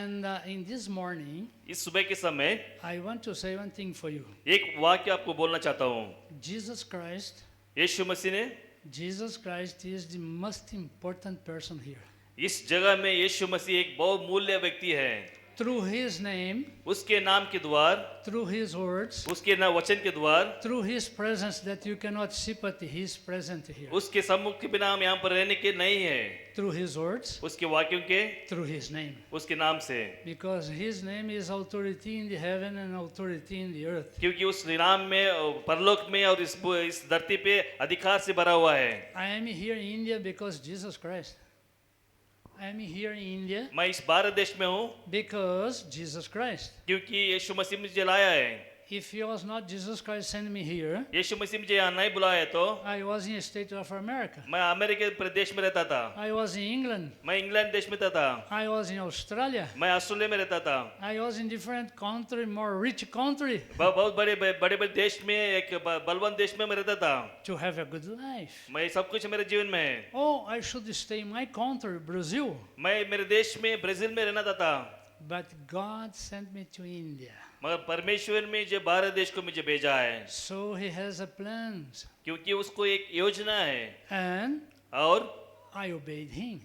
And in this morning, इस सुबह के समय I want to say one thing for you. एक वाक्य आपको बोलना चाहता हूँ। Jesus Christ यीशु मसीह ने is the most important person here. इस जगह में यीशु मसीह एक बहुमूल्य व्यक्ति है। Through His name, उसके नाम के द्वार, through His words, उसके वचन के द्वार, through His presence that you cannot sympathy, He is present here. उसके सम्मुख के बिना हम यहाँ पर रहने के नहीं है। Through His words, उसके वाक्यों के, through His name. उसके नाम से, Because His name is authority in the heaven and authority in the earth. क्योंकि उस नाम में परलोक में और इस धरती पे अधिकार से भरा हुआ है। I am here in India because Jesus Christ. I am here in India मैं इस भारत देश में हूँ because Jesus Christ. क्योंकि यीशु मसीह मुझे लाया है। If it was not Jesus Christ sent me here, यीशु मसीह मुझे यहाँ नहीं बुलाया तो I was in a state of America. मैं अमेरिका प्रदेश में रहता था, I was in England. मैं इंग्लैंड देश में था, I was in Australia. मैं ऑस्ट्रेलिया में रहता था। I was in different country, more rich country, बहुत बड़े देश में, एक बलवान देश में मैं रहता था। to have a good life. मैं सब कुछ मेरे जीवन में है। Oh, I should stay in my country, Brazil. मैं मेरे देश में ब्राजील में रहना था, But God sent me to India. मगर परमेश्वर में जो भारत देश को मुझे भेजा है, So He has a plans. क्योंकि उसको एक योजना है And और I obeyed Him.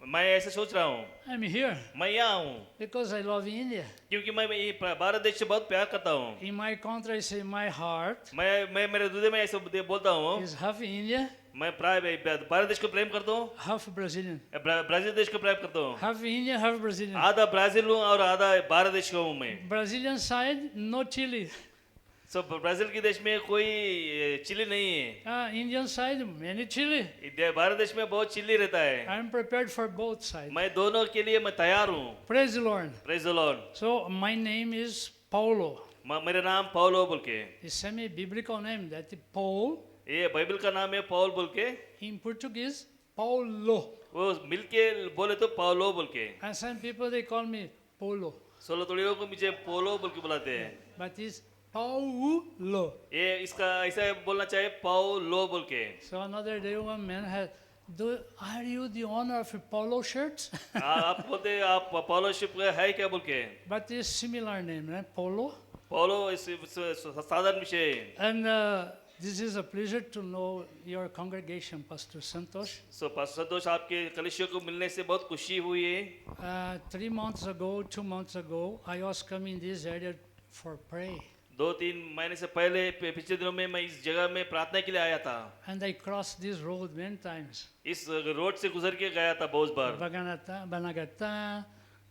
मैं ऐसे सोच रहा हूँ, I'm here मैं यहाँ हूँ because I love India. क्योंकि मैं ये भारत देश से बहुत प्यार करता हूँ। In my country, I say my heart मैं मेरे हृदय में ऐसे बोलता हूँ, is half India, मैं भारत देश को प्रेम करता हूँ, half Brazilian. ब्राजील देश को प्रेम करता हूँ। Half India, half Brazilian. आधा ब्राजील हूँ और आधा भारत देश का हूँ मैं। Brazilian side, no chili. सो ब्राजील के देश में कोई चिली नहीं है, Indian side, many chili. Bharat देश में बहुत चिल्ली रहता है। I'm prepared for both sides. मैं दोनों के लिए मैं तैयार हूँ। Praise the Lord. Praise the Lord. So my name is Paulo. मेरा नाम पौलो बोल के, It's semi biblical name that Paul ये बाइबल का नाम है पौल बोल के, in Portuguese, Paulo. वो मिलके बोले तो पौलो बोल के। And some people they call me Paulo, सोलह तोड़ियों को मुझे पोलो बोल के बुलाते हैं। but it's Paulo. ये इसका ऐसा बोलना चाहिए पौलो बोल के। So another day one man had, are you the owner of Paulo shirts? आप बोलते हैं आप पौलोशिप है क्या बोल के। But it's similar name, right? Paulo. पौलो साधारण विषय है। And this is a pleasure to know your congregation, Pastor Santosh. So pastor Santosh, आपके कलीसिया को मिलने से बहुत खुशी हुई है। 3 months ago, 2 months ago, I was coming this area for pray. 2-3 महीने से पहले पिछले दिनों में मैं इस जगह में प्रार्थना के लिए आया था। And I crossed this road many times. इस रोड से गुजर के गया था बहुत बार। Banagata,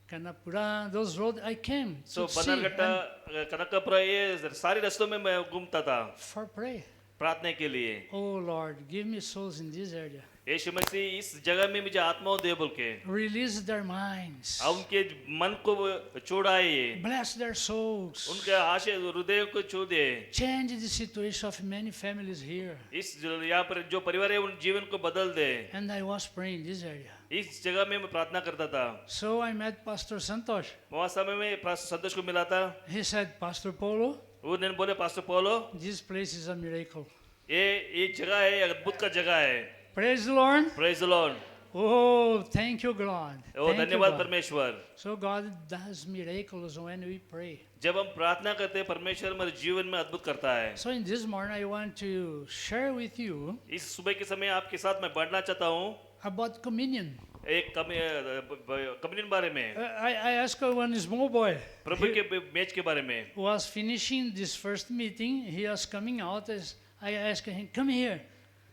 Kanapura, those roads I came so to see Bannerghatta, Kanakapura, ये सारे रास्तों में मैं घूमता था for pray. प्रार्थना के लिए। Oh Lord, give me souls in this area. यीशु मसीह इस जगह में मुझे आत्माओं दे बोल के, Release their minds. अब उनके मन को छोड़ाए, Bless their souls. उनके आशय हृदय को छू दे। Change the situation of many families here. इस यहाँ पर जो परिवार है उन जीवन को बदल दे। And I was praying this area. इस जगह में मैं प्रार्थना करता था। So I met Pastor Santosh. वहाँ समय में पास्टर संतोष को मिला था। He said, Pastor Paulo, उन्होंने बोले pastor पौलो, this place is a miracle. ये जगह है, अद्भुत का जगह है। Praise the Lord. Praise the Lord. Oh, thank you, God. Oh Thank you, धन्यवाद God. परमेश्वर। So God does miracles when we pray. जब हम प्रार्थना करते हैं परमेश्वर हमारे जीवन में अद्भुत करता है। So in this morning, I want to share with you इस सुबह के समय आपके साथ मैं बढ़ना चाहता हूँ about communion. एक कम्युनियन बारे में, I asked one small boy प्रभु के मैच के बारे में। who was finishing this first meeting. He was coming out. As I asked him, come here.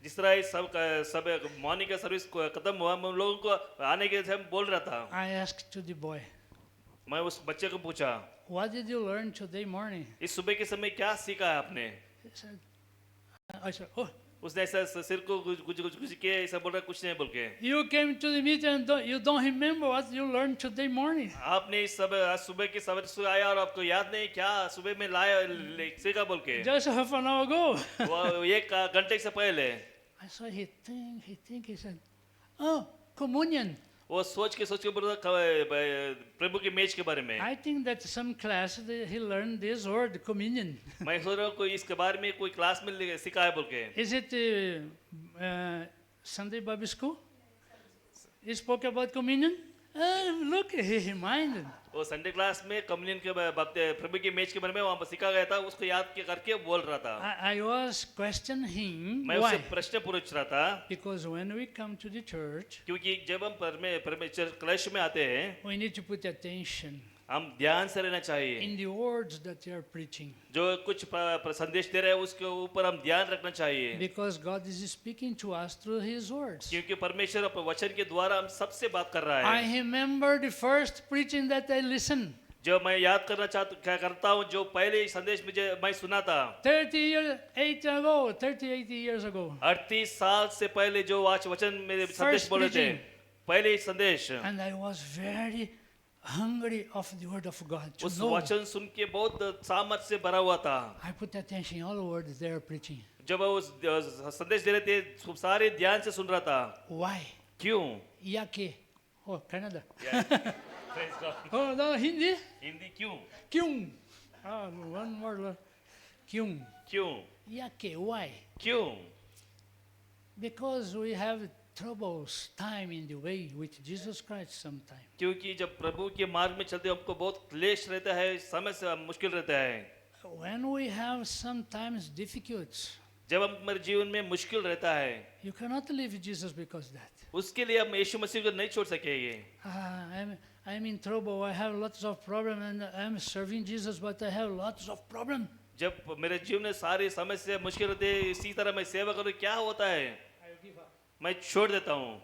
जिस तरह सब मॉर्निंग का सर्विस खत्म हुआ, हम लोगों को आने के हम बोल रहा था। I asked to the boy, मैं उस बच्चे को पूछा, what did you learn today morning? इस सुबह के समय क्या सीखा है आपने? He said, I said, oh, उसने ऐसा सिर को कुछ के ऐसा बोल रहा, कुछ नहीं बोल के। you came to the meeting and you don't remember what you learned today morning. आपने इस आज सुबह के सवेरे से आया और आपको याद नहीं क्या सुबह में लाया सीखा बोल के? Just half an hour ago. वो एक घंटे से पहले। I saw he said, oh, communion. वो सोच के बोल रहा प्रभु के मेज के बारे में। I think that some class he learned this word communion. मैं सोच रहा हूँ कोई इसके बारे में कोई क्लास में सिखा है बोल के। Is it Sunday Bible School? He spoke about communion? Look, he reminded. वो संडे क्लास में कम्युनियन के प्रभु की मेज के बारे में वहाँ पर सिखा गया था, उसको याद करके बोल रहा था। I was questioning him मैं उससे why. प्रश्न पूछ रहा था, Because when we come to the church, क्योंकि जब हम परमेश्वर क्लश में आते हैं, we need to put attention हम ध्यान से रहना चाहिए। in the words that they are preaching. जो कुछ संदेश दे रहे हैं उसके ऊपर हम ध्यान रखना चाहिए, Because God is speaking to us through His words. क्योंकि परमेश्वर अपने वचन के द्वारा हम सबसे बात कर रहा I है। remember the first preaching that I listened. जो मैं याद क्या करता हूँ, जो पहले संदेश मुझे मैं सुना था 38 years ago. 38 साल से पहले जो आज वचन मेरे संदेश बोले थे, preaching. पहले ही संदेश, And I was very hungry of the word of God to उस know. वचन सुन के बहुत सामर्थ्य से भरा हुआ था। I put attention in all the words they are preaching. जब वो उस संदेश दे रहे थे, खूब सारे ध्यान से सुन रहा था। Why? क्यों? Yake. Oh, Canada. Praise God. Oh, no, Hindi? Hindi क्यों? Kyung. Ah, one more. Kyung. क्यों? Yake. Why? क्यों? Because we have troubles, time in the way with Jesus Christ sometimes. क्योंकि जब प्रभु के मार्ग में चलते हमको बहुत क्लेश रहता है, समय से मुश्किल रहता है। When we have sometimes difficulties, जब हमारे जीवन में मुश्किल रहता है, you cannot leave Jesus because of that. उसके लिए हम यीशु मसीह को नहीं छोड़ सकेंगे। I'm in trouble. I have lots of problems, and I'm serving Jesus, but I have lots of problems. जब मेरे जीवन में सारी समस्या मुश्किल रहती है, इसी तरह मैं सेवा करूँ, क्या होता है? I give up. मैं छोड़ देता हूँ,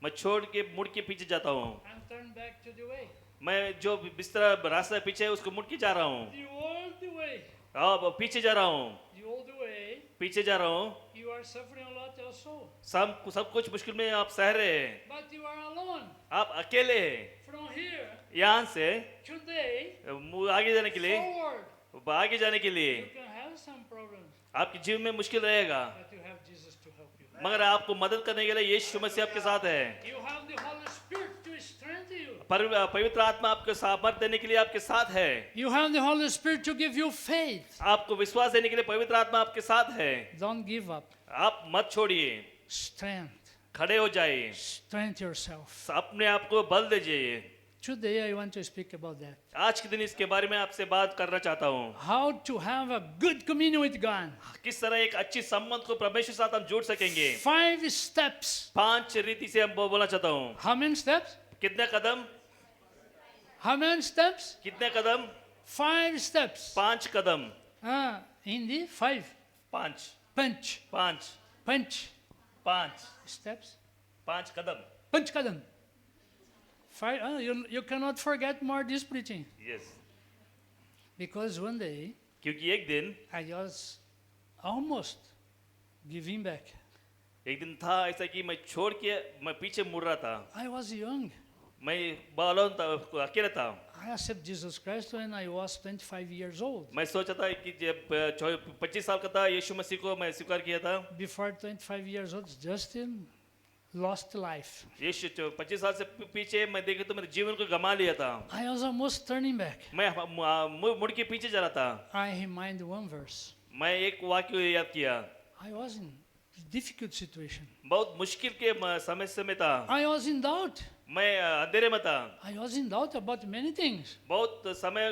मैं छोड़ के मुड़ के पीछे जाता हूँ। I'm turned back to the way. मैं जो बिस्तरा रास्ता पीछे है उसको मुड़ के जा रहा हूँ। The old way. अब पीछे जा रहा हूँ, The old way. पीछे जा रहा हूँ। You are suffering a lot also. सब कुछ मुश्किल में आप सह रहे हैं, But you are alone. आप अकेले हैं। From here, यहाँ से today, आगे जाने के लिए, forward, आगे जाने के लिए you can have some problems, आपके जीवन में मुश्किल रहेगा, but you have Jesus to help you. मगर आपको मदद करने के लिए यीशु मसीह आपके साथ है। You have the Holy Spirit to strengthen you. पवित्र आत्मा आपको सामर्थ देने के लिए आपके साथ है। You have the Holy Spirit to give you faith. आपको विश्वास देने के लिए पवित्र आत्मा आपके साथ है। Don't give up. आप मत छोड़िए, Strength. खड़े हो जाइए, Strengthen yourself. अपने आप को बल दीजिए। Today I want to speak about that. आज के दिन इसके बारे में आपसे बात करना चाहता हूँ, How to have a good communion with God. किस तरह एक अच्छी संबंध को परमेश्वर के साथ हम जोड़ सकेंगे। 5 steps. 5 रीति से हम बोलना चाहता हूँ। How many steps? कितने कदम? How many steps? कितने कदम? 5 steps. 5 Kadam. Hindi, 5. 5 Punch. 5 Punch. 5 Steps. 5 Kadam. Punch kadam. 5. You cannot forget more this preaching. Yes, Because one day क्योंकि एक दिन I was almost giving back. एक दिन था ऐसा कि मैं छोड़ के मैं पीछे मुड़ रहा था। I was young. मैं बालों था, अकेला था। I accepted Jesus Christ when I was 25 years old. मैं सोचा था कि जब 25 साल का था यीशु मसीह को मैं स्वीकार किया था। Before 25 years old, Justin lost life. यीशु 25 साल से पीछे मैं देखे तो मेरे जीवन को गमा लिया था। I was almost turning back. मैं मुड़ के पीछे जा रहा था। I remind one verse. मैं एक वाक्य याद किया। I was in difficult situation. बहुत मुश्किल के समस्या में था। I was in doubt. मैं अंधेरे में था। I was in doubt about many things. बहुत समय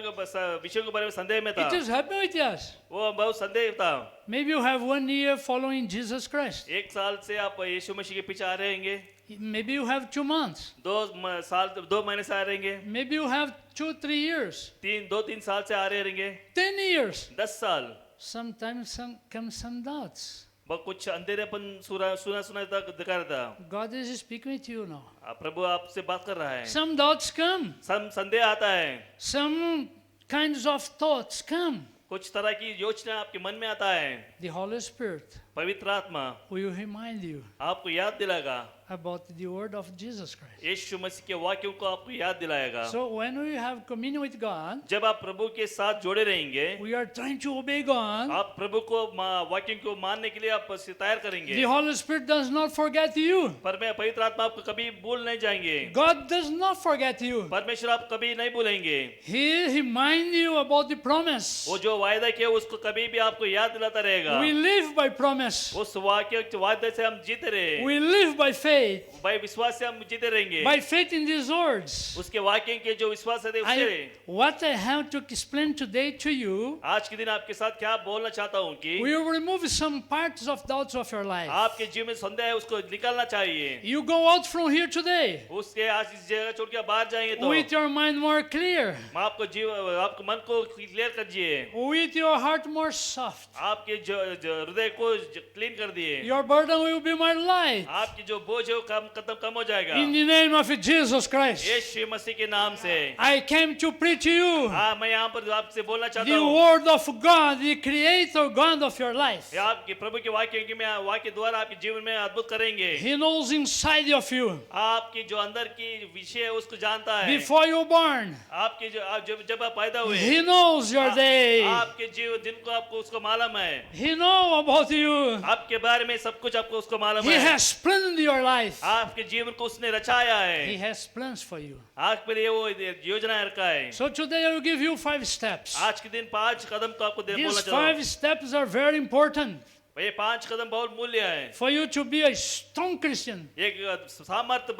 विषयों के बारे में संदेह में था। It is happening with us. वो बहुत संदेह था। Maybe you have 1 year following Jesus Christ. एक साल से आप यीशु मसीह के पीछे आ रहे होंगे। Maybe you have 2 months. 2 महीने से आ रहे होंगे। Maybe you have 2-3 years. 2-3 साल से आ रहे होंगे। 10 years. 10 साल। Sometimes come some doubts. बहुत कुछ अंधेरेपन सुना दिखा रहा था। God is speaking with you now. प्रभु आपसे बात कर रहा है। Some doubts come. संदेह आता है। Some kinds of thoughts come. कुछ तरह की योजना आपके मन में आता है। The Holy Spirit पवित्र आत्मा will remind you आपको याद दिलाएगा about the word of Jesus Christ. यीशु मसीह के वाक्यों को आपको याद दिलाएगा। So when we have communion with God, जब आप प्रभु के साथ जुड़े रहेंगे, we are trying to obey God. आप प्रभु को वाक्यों को मानने के लिए आप तैयार करेंगे। The Holy Spirit does not forget you. पर मैं पवित्र आत्मा आपको कभी भूल नहीं जाएंगे। God does not forget you. परमेश्वर आप कभी नहीं भूलेंगे। He reminds you about the promise. वो जो वायदा किया उसको कभी भी आपको याद दिलाता रहेगा। We live by promise. promise. उस वादे से हम जीते रहे, We live by faith. भाई विश्वास से हम जीते रहेंगे, By faith in these words. उसके वाक्य के जो विश्वास है उससे। What I have to explain today to you, आज के दिन आपके साथ क्या बोलना चाहता हूँ कि we will remove some parts of doubts of your life. आपके जीवन में संदेह है उसको निकालना चाहिए। You go out from here today उसके आज इस जगह छोड़ के बाहर जाएंगे तो with your mind more clear, आपको मन को क्लियर कर दिए, with your heart more soft. आपके हृदय को क्लीन कर दिए, Your burden will be more light. आपकी जो बोझ है वो कम हो जाएगा। In the name of Jesus Christ, यीशु मसीह के नाम से I came to preach to you हाँ, मैं यहाँ पर आपसे बोलना चाहता the हूँ, word of God, the creator God of your life. आपके प्रभु के वाक्य की मैं वाक्य द्वारा आपके जीवन में अद्भुत करेंगे। He knows inside of you आपकी जो अंदर की विषय है उसको जानता है। before you born. आपके जब आप पैदा हुए, He knows your day. आपके जीवन दिन को आपको उसको मालूम है, He knows about you. आपके बारे में सब कुछ आपको उसको मालूम He है। has planned your life. आपके जीवन को उसने रचाया He है, has plans for you. आपके लिए वो योजना रखा है। So today I will give you 5 steps. आज के दिन 5 कदम तो आपको बोलना These चाहता हूँ। 5 steps are very important ये 5 कदम बहुत मूल्य है, for you to be a strong Christian. एक सामर्थ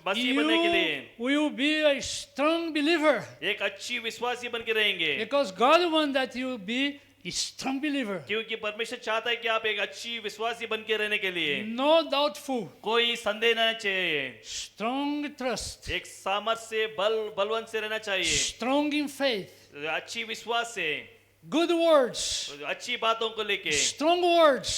मसीह बनने के लिए, You will be a strong believer एक अच्छी विश्वासी बन के रहेंगे, because God wants that you be a strong believer. क्योंकि परमेश्वर चाहता है कि आप एक अच्छी विश्वासी बन के रहने के लिए No doubtful, कोई संदेह न चाहिए, strong trust, एक सामर्थ्य से बलवंत से रहना चाहिए, strong in faith, अच्छी विश्वास से, good words, अच्छी बातों को लेके, strong words,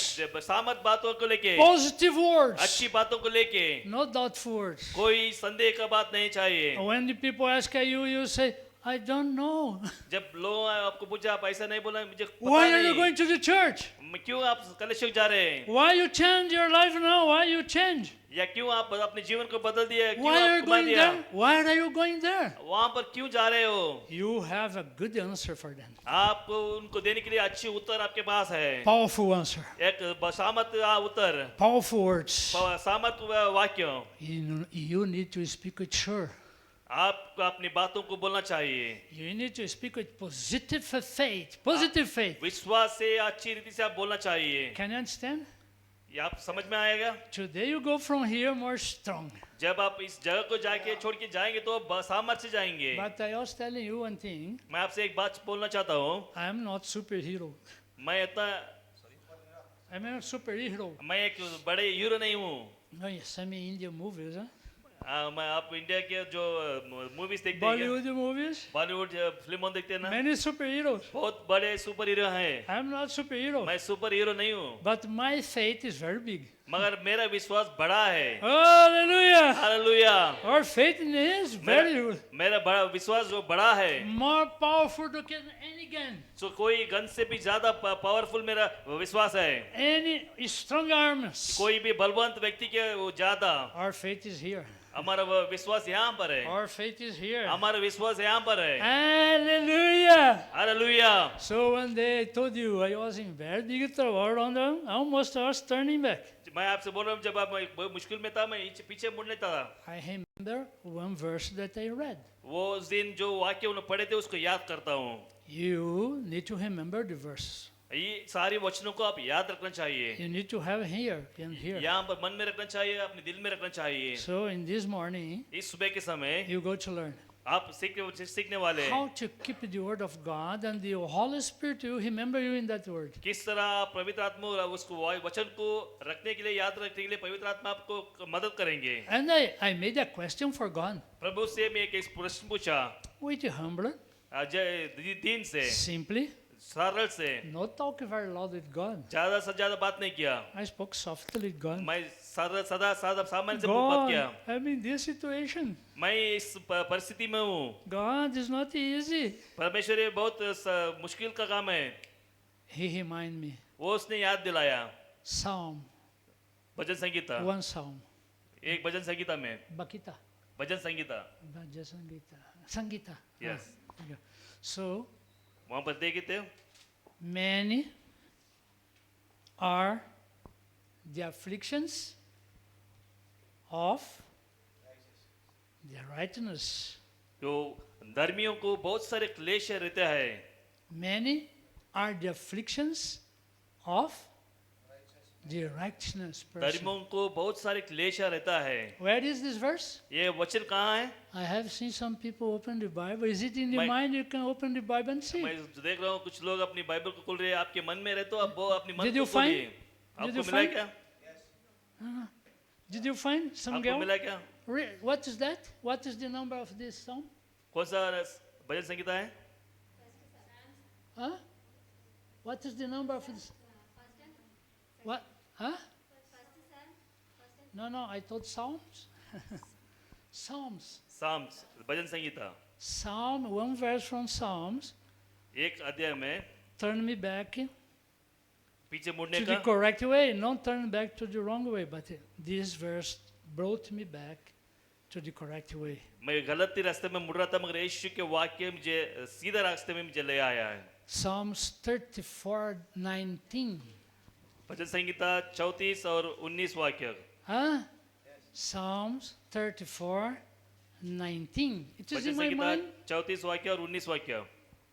सामर्थ बातों को लेके, positive words, अच्छी बातों को लेके, no doubtful words. कोई संदेह का बात नहीं चाहिए। When the people ask you, you say, I don't know. जब लोग आपको पूछा आप ऐसा नहीं बोला मुझे पता Why are you नहीं, going to the church? क्यों आप कलेक्शन जा रहे हैं, Why you change your life now? Why you change? या क्यों आप अपने जीवन को बदल दिए, क्यों Why are आप you घुमा going दिया, there? Why are you going there? वहां पर क्यों जा रहे हो? You have a good answer for them. आपको उनको देने के लिए अच्छी उत्तर आपके पास है, Powerful answer. एक सामर्थ उत्तर, Powerful words. सामर्थ वाक्य। You need to speak with sure. आपको अपनी बातों को बोलना चाहिए, You need to speak with positive faith. Positive faith. विश्वास से अच्छी रीति से आप बोलना चाहिए। Can you understand? ये आप समझ में आएगा? Today you go from here more strong. जब आप इस जगह को जाके छोड़ के जाएंगे तो सामर्थ से जाएंगे। But I was telling you one thing. मैं आपसे एक बात बोलना चाहता हूँ, I am not superhero. मैं इतना I am not superhero. मैं एक बड़े हीरो नहीं हूँ। No, you send me Indian movies, huh? मैं आप इंडिया के जो मूवीज देखते हैं, Bollywood movies. बॉलीवुड फिल्म देखते हैं ना, Many superheroes. बहुत बड़े सुपर हीरो हैं। I am not superhero. मैं सुपर हीरो नहीं हूँ, But my faith is very big. मगर मेरा विश्वास बड़ा है। Hallelujah. Hallelujah. Our faith in is very good. मेरा बड़ा विश्वास जो बड़ा है, More powerful than any gun. तो कोई गन से भी ज्यादा पावरफुल मेरा विश्वास है। Any strong arms. कोई भी बलवंत व्यक्ति के वो ज्यादा, Our faith is here. हमारा विश्वास यहाँ पर है, Our faith is here. हमारा विश्वास यहाँ पर है। Hallelujah. Hallelujah. So one day I told you I was in very big trouble on them. Almost I was turning back. मैं आपसे बोल रहा हूँ, जब आप बहुत मुश्किल में था, मैं पीछे मुड़ने था। I remember one verse that I read. वो उस दिन जो वाक्य उन्होंने पढ़े थे उसको याद करता हूँ। You need to remember the verse. ये सारी वचनों को आप याद रखना चाहिए, You need to have here and here. यहाँ पर मन में रखना चाहिए, अपने दिल में रखना चाहिए। So in this morning, इस सुबह के समय you go to learn आप सीखने वाले हैं how to keep the word of God and the Holy Spirit to remember you in that word. किस तरह आप पवित्र आत्मा उसको वचन को रखने के लिए, याद रखने के लिए पवित्र आत्मा आपको मदद करेंगे। And I made a question for God. प्रभु से मैं एक प्रश्न पूछा, With humble, दीन से, simply, सरल से, not talk very loud with God. ज्यादा से ज्यादा बात नहीं किया, I spoke softly with God. मैं सदा सामान्य से बात किया। God, I'm in this situation. मैं इस परिस्थिति में हूँ, God is not easy. परमेश्वर ये बहुत मुश्किल का काम है। He remind me. वो उसने याद दिलाया। Psalm, भजन संगीता, one psalm. एक भजन संगीता में, Bakita. भजन Sangeeta, Bhajan Sangita. Sangita. Yes. Okay. So, वहां पर देखे थे, many are the afflictions of the righteousness. जो धर्मियों को बहुत सारे क्लेश रहते हैं। Many are the afflictions of the righteousness person. धर्मियों को बहुत सारे क्लेश रहता है। Where is this verse? ये वचन कहाँ है? I have seen some people open the Bible. Is it in your My- mind? You can open the Bible and see. मैं देख रहा हूँ कुछ लोग अपनी बाइबल को खोल रहे हैं, आपके मन में रहे तो आप वो अपनी मन Did को you find- खोलिए। did आपको you मिला find- क्या? Did you find some आपको girl? मिला क्या? What is that? What is the number of this song? कौन सा भजन संगीता है? Huh? What is the number of this? What? Huh? No, I thought Psalms. Psalms. Psalms भजन संगीता Psalm, one verse from Psalms. एक अध्याय में Turn me back पीछे मुड़ने to the का correct way. Not turn back to the wrong way, but this verse brought me back to the correct way. मैं गलत रास्ते में मुड़ रहा था मगर यीशु के वाक्य मुझे सीधा रास्ते में मुझे ले आया है। Psalms 34:19. भजन संगीता 34 और 19 वाक्य। Huh? Psalms 34:19. It is bhajan in my Sangeeta mind. 34 वाक्य और 19 वाक्य।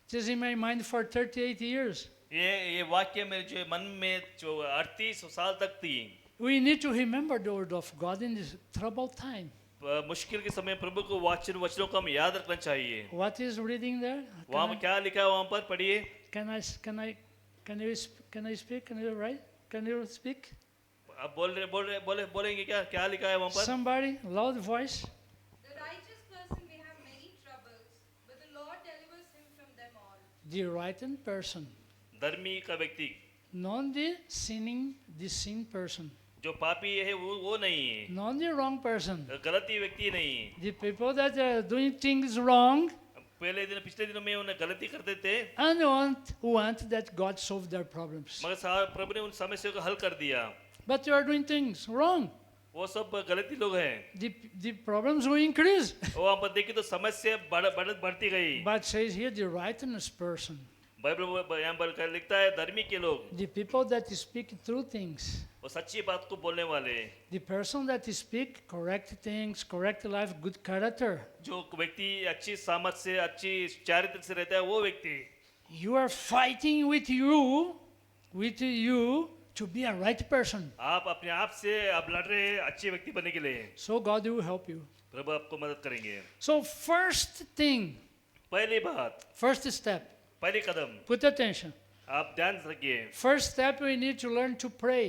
It is in my mind for 38 years. ये वाक्य मेरे जो मन में जो 38 साल तक थी। We need to remember the word of God in this troubled time. मुश्किल के समय प्रभु को वचनों को हम याद रखना चाहिए। What is reading there? वहाँ में क्या लिखा है वहाँ पर पढ़िए। Can you speak? Can you write? Can you speak? आप बोलेंगे क्या लिखा है वहाँ पर? Somebody, loud voice. The righteous person may have many troubles, but the Lord delivers him from them all. The right person, धर्मी का व्यक्ति not the sinning, the sin person, जो पापी है वो नहीं है, not the wrong person. गलती व्यक्ति नहीं है। The people that are doing things wrong पिछले दिनों में उन्हें गलती करते थे and want that God solve their problems. मगर प्रभु ने उन समस्याओं को हल कर दिया। But you are doing things wrong. वो सब गलती लोग हैं। The problems will increase. वो वहाँ पर देखिए तो समस्या बढ़ती गई। But says here the righteous person, Bible यहाँ पर लिखता है धर्मी के लोग, the people that speak true things, वो सच्ची बात को बोलने वाले, the person that speak correct things, correct life, good character. जो व्यक्ति अच्छी समझ से अच्छी चारित्र से रहता है वो व्यक्ति। You are fighting with you to be a right person. आप अपने आप से आप लड़ रहे हैं अच्छे व्यक्ति बनने के लिए। So God will help you. प्रभु आपको मदद करेंगे। So first thing, पहली बात, first step, पहली कदम, put attention. आप ध्यान रखिए। First step, we need to learn to pray.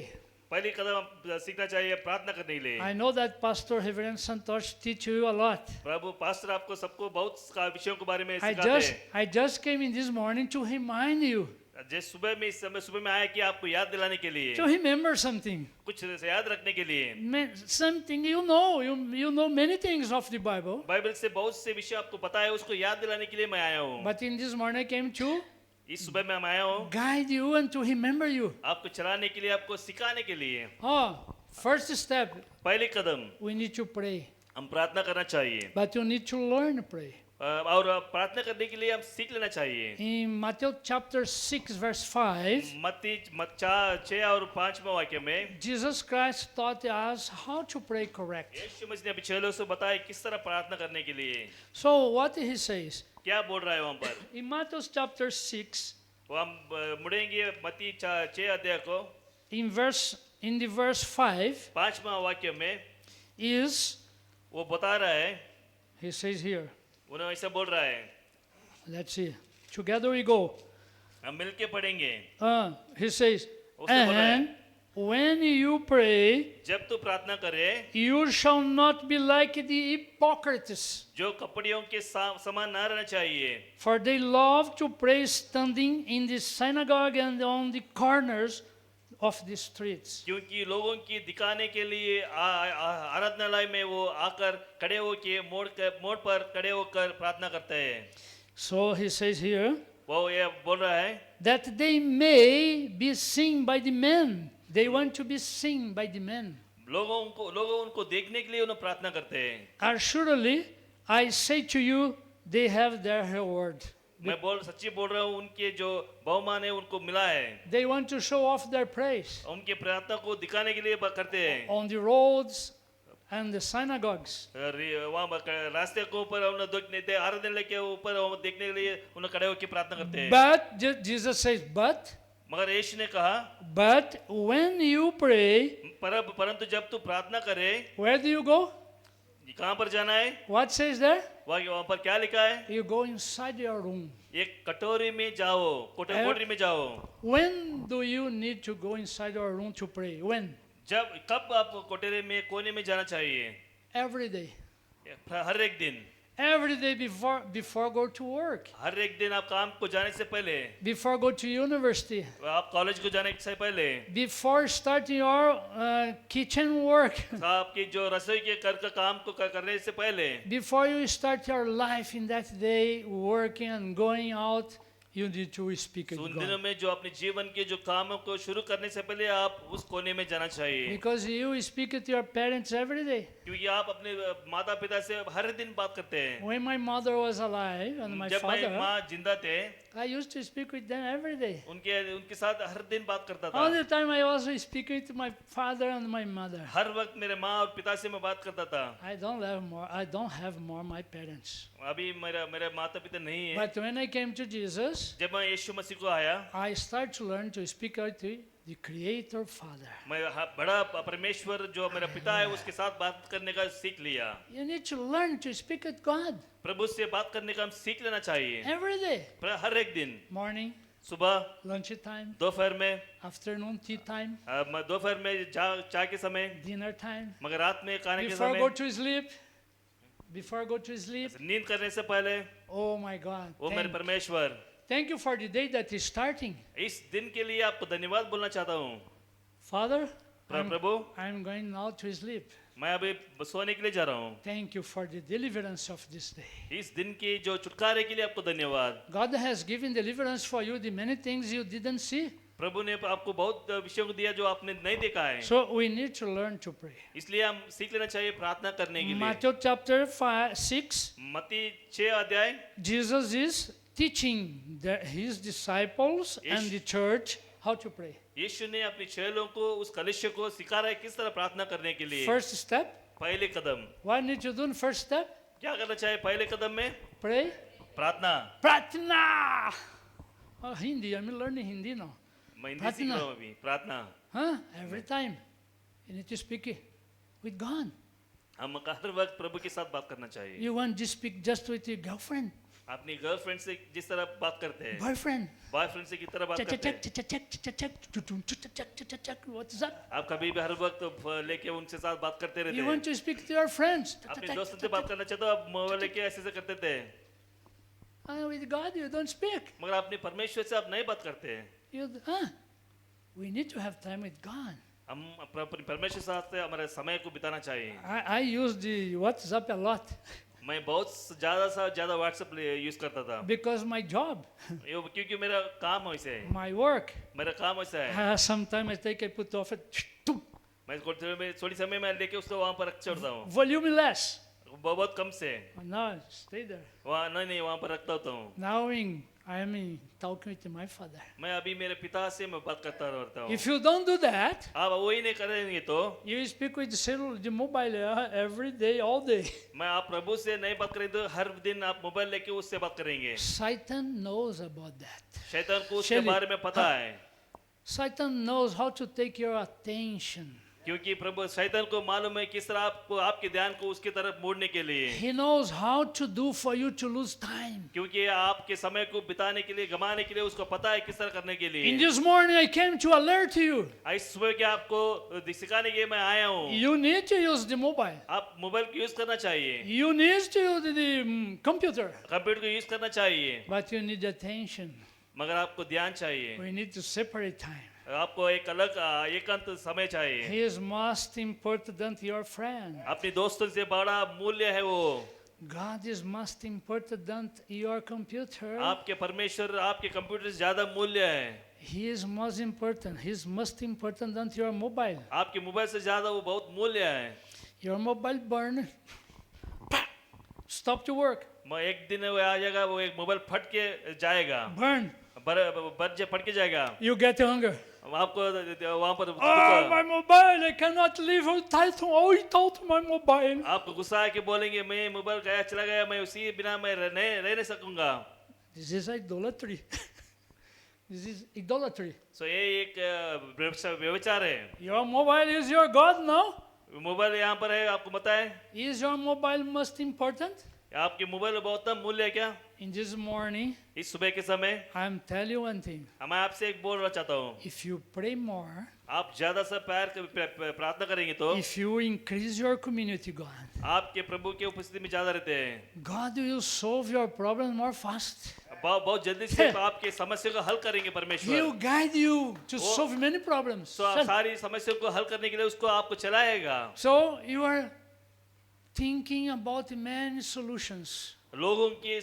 पहली कदम आप सीखना चाहिए प्रार्थना करने के लिए। I know that Pastor Reverend Santosh teach you a lot. Prabhu pastor आपको सबको बहुत विषयों के बारे में सिखाते हैं। I just came in this morning to remind you, जैसे सुबह में आया कि आपको याद दिलाने के लिए, to remember something. कुछ याद रखने के लिए। Something you know many things of the Bible. Bible से बहुत से विषय आपको पता है, उसको याद दिलाने के लिए मैं आया हूँ। But in this morning I came to इस सुबह में मैं आया हूँ guide you and to remember you. आपको चलाने के लिए, आपको सिखाने के लिए। First step, पहली कदम we need to pray. हम प्रार्थना करना चाहिए, But you need to learn to pray. और प्रार्थना करने के लिए हम सीख लेना चाहिए। In Matthew chapter 6 verse 5, मत्ती 6 और 5 वाक्य में Jesus Christ taught us how to pray correct. यीशु मसीह ने अभी 6 लोगों से बताया किस तरह प्रार्थना करने के लिए। So what he says, क्या बोल रहा है वहाँ पर? in Matthew chapter 6, वो हम मुड़ेंगे मत्ती 6 अध्याय को, in the verse 5 5वां वाक्य में is, वो बता रहा है, he says here, उन्हें ऐसा बोल रहा है। let's see, together we go. हम मिलके पढ़ेंगे। He says, उसने बोला है, and when you pray, जब तू प्रार्थना करे, you shall not be like the hypocrites, जो कपड़ियों के समान ना रहना चाहिए, for they love to pray standing in the synagogue and on the corners of the streets. क्योंकि लोगों की दिखाने के लिए आराधनालय में वो आकर खड़े होके मोड़ पर खड़े होकर प्रार्थना करते हैं। So he says here, वो ये बोल रहा है that they may be seen by the men. They want to be seen by the men. लोगों उनको देखने के लिए उन्हें प्रार्थना करते हैं। Assuredly, I say to you, they have their reward. मैं सच्ची बोल रहा हूँ, उनके जो बहुमान है उनको मिला है। They want to show off their praise उनके प्रार्थना को दिखाने के लिए करते हैं। on the roads and the synagogues. वहाँ रास्ते को ऊपर उन्हें देखने आराधनालय के ऊपर देखने के लिए उन्हें खड़े होकर प्रार्थना करते हैं। But Jesus says, but मगर यीशु ने कहा, but when you pray, परंतु जब तू प्रार्थना करे, where do you go? कहाँ पर जाना है? What says there? वहाँ पर क्या लिखा है? You go inside your room. एक कटोरी में जाओ, कोठरी में जाओ। When do you need to go inside your room to pray? When? कब आप कोठरी में कोने में जाना चाहिए? Every day. हर एक दिन। Every day before go to work. हर एक दिन आप काम को जाने से पहले, Before go to university. आप कॉलेज को जाने से पहले, Before starting your kitchen work. आपकी जो रसोई के काम को करने से पहले, Before you start your life in that day, working and going out, you need to speak with उन God. दिनों में जो अपने जीवन के जो कामों को शुरू करने से पहले आप उस कोने में जाना चाहिए, Because you speak with your parents every day. क्योंकि आप अपने माता पिता से हर दिन बात करते हैं। When my mother was alive and my जब मेरी father, माँ जिंदा थे, I used to speak with them every day. उनके साथ हर दिन बात करता All था। the time I also speak with my father and my mother. हर वक्त मेरे माँ और पिता से मैं बात करता था। I don't have more my parents. अभी मेरे माता पिता नहीं है। But when I came to Jesus, जब मैं यीशु मसीह को आया, I started to learn to speak with the Creator Father. मैं बड़ा परमेश्वर जो मेरा पिता है उसके साथ बात करने का सीख लिया। You need to learn to speak with God प्रभु से बात करने का हम सीख लेना चाहिए। every day. हर एक दिन, Morning, सुबह, lunch time, दोपहर में, afternoon tea time, दोपहर में चाय के समय, dinner time, मगर रात में खाने के before go समय, to sleep. Before go to sleep. नींद करने से पहले, Oh my God. वो मेरे परमेश्वर, Thank you for the day that is starting. इस दिन के लिए आपको धन्यवाद बोलना चाहता हूँ। Father, Prabhu, I'm going now to sleep. मैं अभी सोने के लिए जा रहा हूँ। Thank you for the deliverance of this day. इस दिन की जो छुटकारे के लिए आपको धन्यवाद। God has given deliverance for you, the many things you didn't see. प्रभु ने आपको बहुत विषयों को दिया जो आपने नहीं देखा है, So we need to learn to pray. इसलिए हम सीख लेना चाहिए प्रार्थना करने के लिए। Matthew chapter 6, मत्ती 6 अध्याय, Jesus is teaching his disciples and the church how to pray. यीशु ने अपने चेलों को उस कलीसिया को सिखा रहा है किस तरह प्रार्थना करने के लिए। First step, पहले कदम what need to do in first step? क्या करना चाहिए? पहले कदम में Pray. प्रार्थना। Pratna! Oh, Hindi, I'm learning Hindi now. मैं हिंदी सीख रहा हूँ अभी। प्रार्थना Huh? Every time. You need to speak it with God. हम हर वक्त प्रभु के साथ बात करना चाहिए। You want to speak just with your girlfriend, अपनी गर्लफ्रेंड से जिस तरह बात करते हैं, boyfriend. बॉयफ्रेंड से किस तरह बात Check, check, करते हैं, check, check, check, check, check, check. What is that? आप कभी भी हर वक्त लेके उनसे साथ बात करते रहते You हैं। want to speak to your friends. अपने दोस्तों से बात करना चाहते हो, आप मोबाइल लेके ऐसे करते थे, With God, you don't speak. मगर अपने परमेश्वर से आप नहीं बात करते हैं। We need to have time with God. हम अपने परमेश्वर के साथ हमारे समय को बिताना चाहिए। I use the WhatsApp a lot मैं बहुत ज्यादा व्हाट्सएप यूज करता था, because my job, क्योंकि मेरा काम वैसे है, my work. मेरा काम वैसा है। Sometimes I take it, put off it. मैं थोड़ी समय में लेके उसको वहाँ पर रख छोड़ता हूँ, Volume less. बहुत कम से, No, stay there. वहाँ नहीं वहाँ पर रखता होता हूँ। Now I am talking with my father. मैं अभी मेरे पिता से मैं बात करता रहता हूँ। If you don't do that, आप वही नहीं करेंगे तो you speak with the mobile every day, all day. मैं आप प्रभु से नहीं बात करेंगे तो हर दिन आप मोबाइल लेके उससे बात करेंगे। Satan knows about that. शैतान को उसके Shelley, बारे में पता है, Satan knows how to take your attention. क्योंकि प्रभु शैतान को मालूम है किस तरह आपको आपके ध्यान को उसकी तरफ मोड़ने के लिए, He knows how to do for you to lose time. क्योंकि आपके समय को बिताने के लिए गमाने के लिए उसको पता है किस तरह करने के In लिए। this morning, I came to alert you. इस सुबह के आपको सिखाने के लिए मैं आया हूँ। You need to use the mobile. आप मोबाइल को यूज करना चाहिए, You need to use the computer. Computer को यूज करना चाहिए, But you need attention. मगर आपको ध्यान चाहिए। We need to separate time. आपको एक अलग एकांत समय चाहिए। He is most important than your friend. अपने दोस्तों से बड़ा मूल्य है वो। God is most important than your computer. आपके परमेश्वर आपके कंप्यूटर से ज्यादा मूल्य है। He is most important. He is most important than your mobile. आपके मोबाइल से ज्यादा वो बहुत मूल्य है। Your mobile burn. Stop to work. मैं एक दिन वो आ जाएगा, वो एक मोबाइल फट के जाएगा, Burn. फट के जाएगा। You get hunger. आपको वहाँ पर Oh, my mobile! I cannot live without my mobile. आपको गुस्सा है कि बोलेंगे मैं मोबाइल गया चला गया, मैं उसी बिना मैं रह नहीं सकूंगा। This is idolatry. This is idolatry. सो ये एक व्यभिचार है. Your mobile is your God now? Mobile यहाँ पर है, आपको पता है? Is your mobile most important? आपके मोबाइल में बहुत मूल्य है क्या? In this morning, इस सुबह के समय I'm telling you one thing. मैं आपसे एक बोलना चाहता हूँ. If you pray more, आप ज्यादा से प्रार्थना करेंगे तो if you increase your community, God, आपके प्रभु के उपस्थिति में ज्यादा रहते हैं. God will solve your problem more fast. बहुत जल्दी से आपके समस्या को हल करेंगे He परमेश्वर. will guide you to Oh. solve many problems. तो आप सारी समस्याओं को हल करने के लिए उसको आपको चलाएगा. So you are thinking about many solutions. लोगों की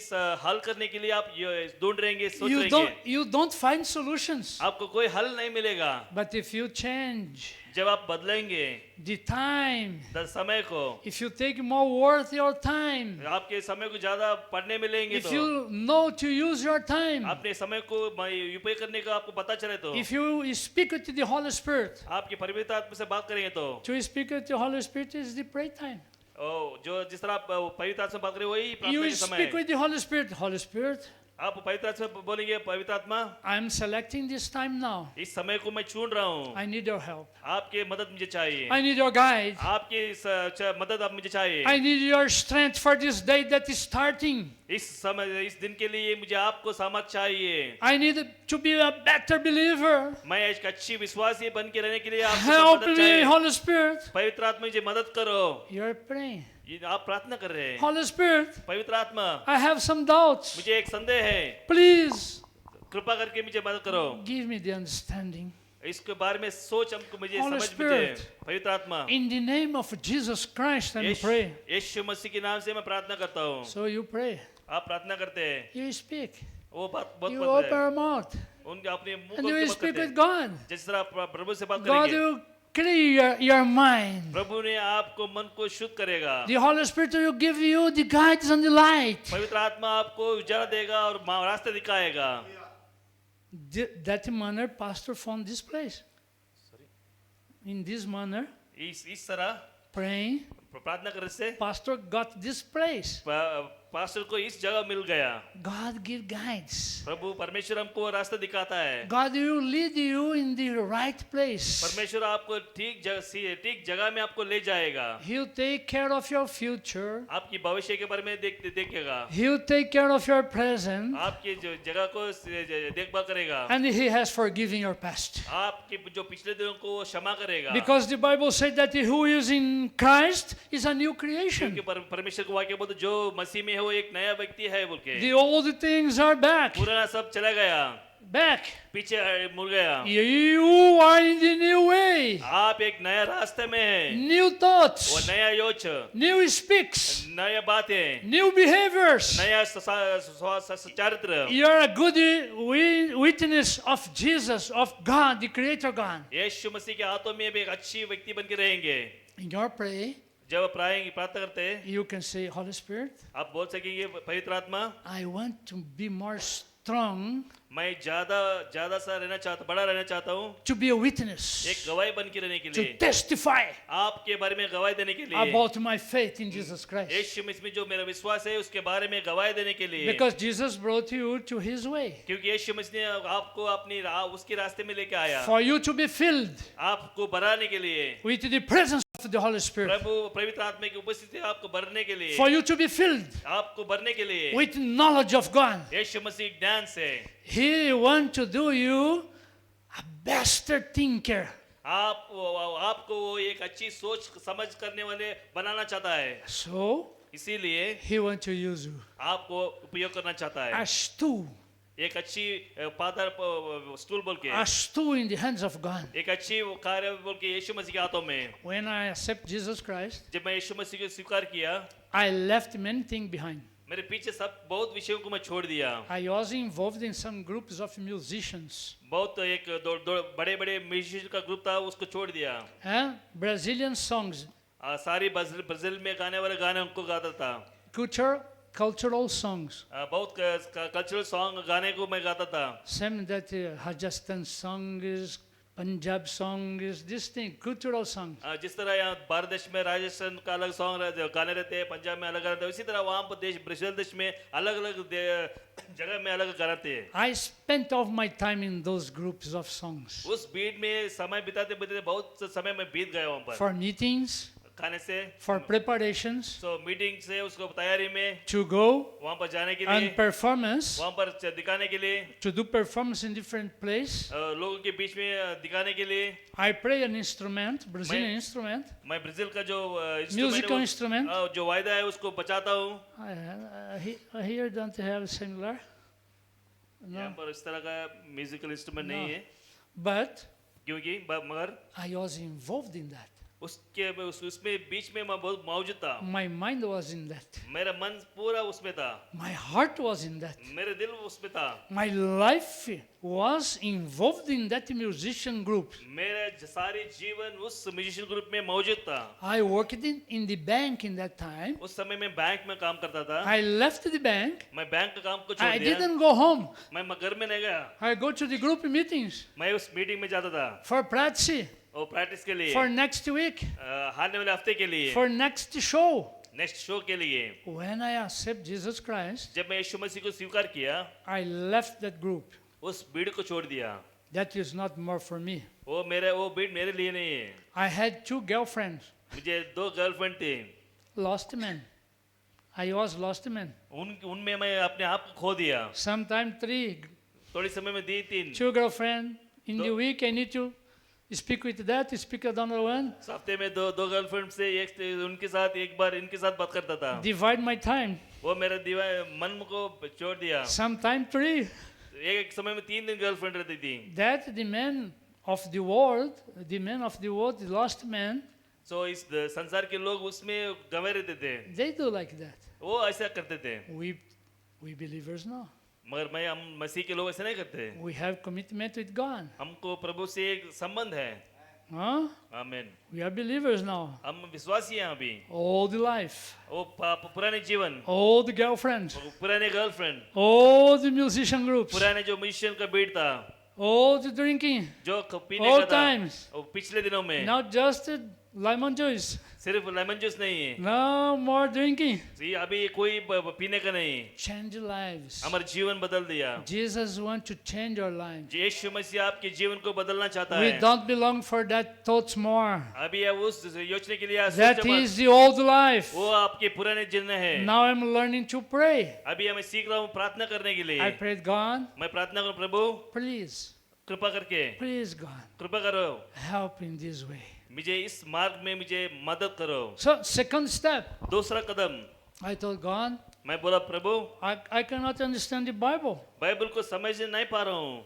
हल करने के लिए आप ये ढूंढ रहेंगे, सोच You रहेंगे. you don't find solutions. आपको कोई हल नहीं मिलेगा. But if you change जब आप बदलेंगे the time, समय को, if you take more worth your time, आपके समय को ज्यादा पढ़ने मिलेंगे if तो, you know to use your time, अपने समय को उपयोग करने का आपको पता चले तो, if you speak with the Holy Spirit, आपके पवित्र आत्मा से बात करेंगे तो, to speak with the Holy Spirit is the prayer time. जो जिस तरह आप पवित्र आत्मा से बात करें वही प्रार्थना You के समय speak है. with the Holy Spirit. Holy Spirit, आप पवित्र आत्मा से बोलेंगे, पवित्र आत्मा I am selecting this time now. इस समय को मैं चुन रहा हूँ. I need your help. आपके मदद मुझे चाहिए. I need your guide. आपकी मदद आप मुझे चाहिए. I need your strength for this day that is starting. इस समय इस दिन के लिए मुझे आपको सामर्थ चाहिए. I need to be a better believer. मैं एक अच्छी विश्वासी बन के रहने के लिए आपको Help मदद me, चाहिए. Holy Spirit. पवित्र आत्मा मुझे मदद करो. You're praying. ये आप प्रार्थना कर रहे हैं. Holy Spirit, पवित्र आत्मा, I have some doubts. मुझे एक संदेह है. Please कृपा करके मुझे मदद करो. give me the understanding. इसके बारे में सोच हमको मुझे Holy समझ Spirit. मुझे. पवित्र आत्मा, In the name of Jesus Christ, I pray. यीशु मसीह के नाम से मैं प्रार्थना करता हूँ. So you pray. आप प्रार्थना करते हैं. You speak. वो बात बहुत You पता open है. your mouth. उनके अपने मुंह And को you बात speak करते with हैं. God. जिस तरह आप प्रभु से बात God करेंगे, will clear your mind. प्रभु ने आपको मन को शुद्ध करेगा. The Holy Spirit will give you the guidance and the light. पवित्र आत्मा आपको उजाला देगा और रास्ते दिखाएगा. That manner, Pastor found this place. In this manner, इस तरह praying, प्रार्थना करने से Pastor got this place. Pastor को इस जगह मिल गया. God give guides. प्रभु परमेश्वर हमको रास्ता दिखाता है. God will lead you in the right place. परमेश्वर आपको ठीक जगह में आपको ले जाएगा. He'll take care of your future. आपकी भविष्य के बारे में देखेगा. He'll take care of your present. आपकी जो जगह को देखभाल करेगा. And He has forgiven your past. आपके जो पिछले दिनों को वो क्षमा करेगा. Because the Bible said that who is in Christ is a new creation. क्योंकि परमेश्वर को वाक्य बोलते जो मसीह में है वो एक नया व्यक्ति है बोल के. The old things are back. पुराना सब चला गया. Back. पीछे मुड़ गया. You are in the new way. आप एक नया रास्ते में हैं. New वो thoughts. नया योच, New speaks. नया बातें, New behaviors. नया चरित्र. You are a good witness of Jesus, of God, the Creator God. यीशु मसीह के हाथों में भी एक अच्छी व्यक्ति बन के रहेंगे. In your prayer, जब आप प्रार्थना करते हैं, you can say, Holy Spirit, आप बोल सकेंगे, पवित्र आत्मा, I want to be more strong मैं ज्यादा सा रहना चाहता, बड़ा रहना चाहता हूँ. to be a witness, एक गवाही बन के रहने के to लिए, testify आपके बारे में गवाही देने के लिए, about my faith in Jesus Christ. यीशु मसीह में जो मेरा विश्वास है उसके बारे में गवाही देने के लिए. Because Jesus brought you to His way. क्योंकि यीशु मसीह ने आपको अपनी उसके रास्ते में लेके आया. For you to be filled आपको भराने के लिए, with the presence of the Holy Spirit. प्रभु पवित्र आत्मा की उपस्थिति आपको भरने के लिए, For you to be filled आपको भरने के लिए, with knowledge of God. यीशु मसीह ज्ञान से He wants to do you a better thinker. आपको वो एक अच्छी सोच समझ करने वाले बनाना चाहता है. So, इसीलिए He wants to use you आपको उपयोग करना चाहता है. as tool, एक अच्छी पादर स्टूल बोल के, as tool in the hands of God. एक अच्छी कार्य बोल के यीशु मसीह के हाथों में. When I accept Jesus Christ, जब मैं यीशु मसीह को स्वीकार किया, I left many things behind. मेरे पीछे सब बहुत विषयों को मैं छोड़ दिया. I was involved in some groups of musicians. बहुत एक बड़े म्यूजिशियन का ग्रुप था, उसको छोड़ दिया. Brazilian songs, सारी ब्राजील में गाने वाले गाने उनको गाता था. cultural songs. बहुत कल्चरल सॉन्ग गाने को मैं गाता था. Some that Rajasthan songs, Punjab song is distinct, cultural songs. जिस तरह यहाँ भारत देश में राजस्थान का अलग सॉन्ग रहते गाने रहते हैं, पंजाब में अलग रहते हैं, उसी तरह वहाँ पर ब्राजील देश में अलग अलग जगह में अलग गाते हैं। I spent all my time in those groups of songs. उस बीट में समय बिताते बिताते बहुत समय में बीत गया वहाँ पर For meetings, खाने से, for preparations, तो मीटिंग से उसको तैयारी में to go वहाँ पर जाने के and लिए, performance, वहाँ पर दिखाने के लिए, to do performance in different place. लोगों के बीच में दिखाने के लिए। I play an instrument, Brazilian instrument, मैं ब्राजील का जो musical instrument. जो वायदा है उसको बचाता हूँ। I here don't have similar. यहाँ No, पर इस तरह का म्यूजिकल इंस्ट्रूमेंट No. नहीं है, but क्योंकि मगर I was involved in that. उसमें बीच में मैं बहुत मौजूद था। My mind was in that. मेरा मन पूरा उसमें था, My heart was in that. मेरे दिल उसमें था, My life was involved in that musician group. मेरे सारी जीवन उस म्यूजिशियन ग्रुप में मौजूद था। I worked in the bank in that time. उस समय मैं बैंक में काम करता था। I left the bank. मैं बैंक का काम को छोड़ I दिया। didn't go home. मैं घर में नहीं गया, I go to the group meetings मैं उस मीटिंग में जाता था for practice, और प्रैक्टिस के लिए, for next week, आने वाले हफ्ते के लिए, for next show. Next show के लिए। When I accept Jesus Christ, जब मैं यीशु मसीह को स्वीकार किया, I left that group. उस भीड़ को छोड़ दिया। That is not more for me. वो भीड़ मेरे लिए नहीं है। I had 2 girlfriends, मुझे 2 गर्लफ्रेंड थे, lost men. I was lost man. उनमें मैं अपने आप को खो दिया। Sometimes 3, थोड़ी समय में 3 2 girlfriend. In the week, I need to speak with that, speak with another one. हफ्ते में 2 गर्लफ्रेंड से उनके साथ एक बार इनके साथ बात करता था। Divide my time. वो मेरे मन को छोड़ दिया। Sometimes 3. एक समय में 3 दिन गर्लफ्रेंड रहती थी। That the men of the world, the lost men, सो इस संसार के लोग उसमें गंवे रहते थे, they do like that. वो ऐसा करते थे। We believers know. मगर हम मसीह के लोग ऐसे नहीं करते। We have commitment with God. हमको प्रभु से एक संबंध है। Huh? आमीन। We are believers now. हम विश्वासी हैं अभी। All the life, वो पुराने जीवन, all the girlfriends, पुराने girlfriend, all the musician groups, पुराने जो म्यूजिशियन का बीट था, all the drinking, जो पीने all का था, times. वो पिछले दिनों में Not just lemon juice. सिर्फ लेमन जूस नहीं है, No more drinking. जी अभी कोई पीने का नहीं। Change lives. हमारा जीवन बदल दिया। Jesus wants to change our lives. यीशु मसीह आपके जीवन को बदलना चाहता We है। don't belong for that thoughts more. अभी आप उस योजना के लिए That सोचो मत। is the old life. वो आपके पुराने जीवन है। Now I'm learning to pray. अभी मैं सीख रहा हूँ प्रार्थना करने के लिए। I prayed, God, मैं प्रार्थना करूँ, प्रभु please, कृपा करके, please, God, कृपा करो, help in this way. मुझे इस मार्ग में मुझे मदद करो। So, second step, दूसरा कदम, I told God, मैं बोला प्रभु I cannot understand the Bible. Bible को समझ नहीं पा रहा हूँ।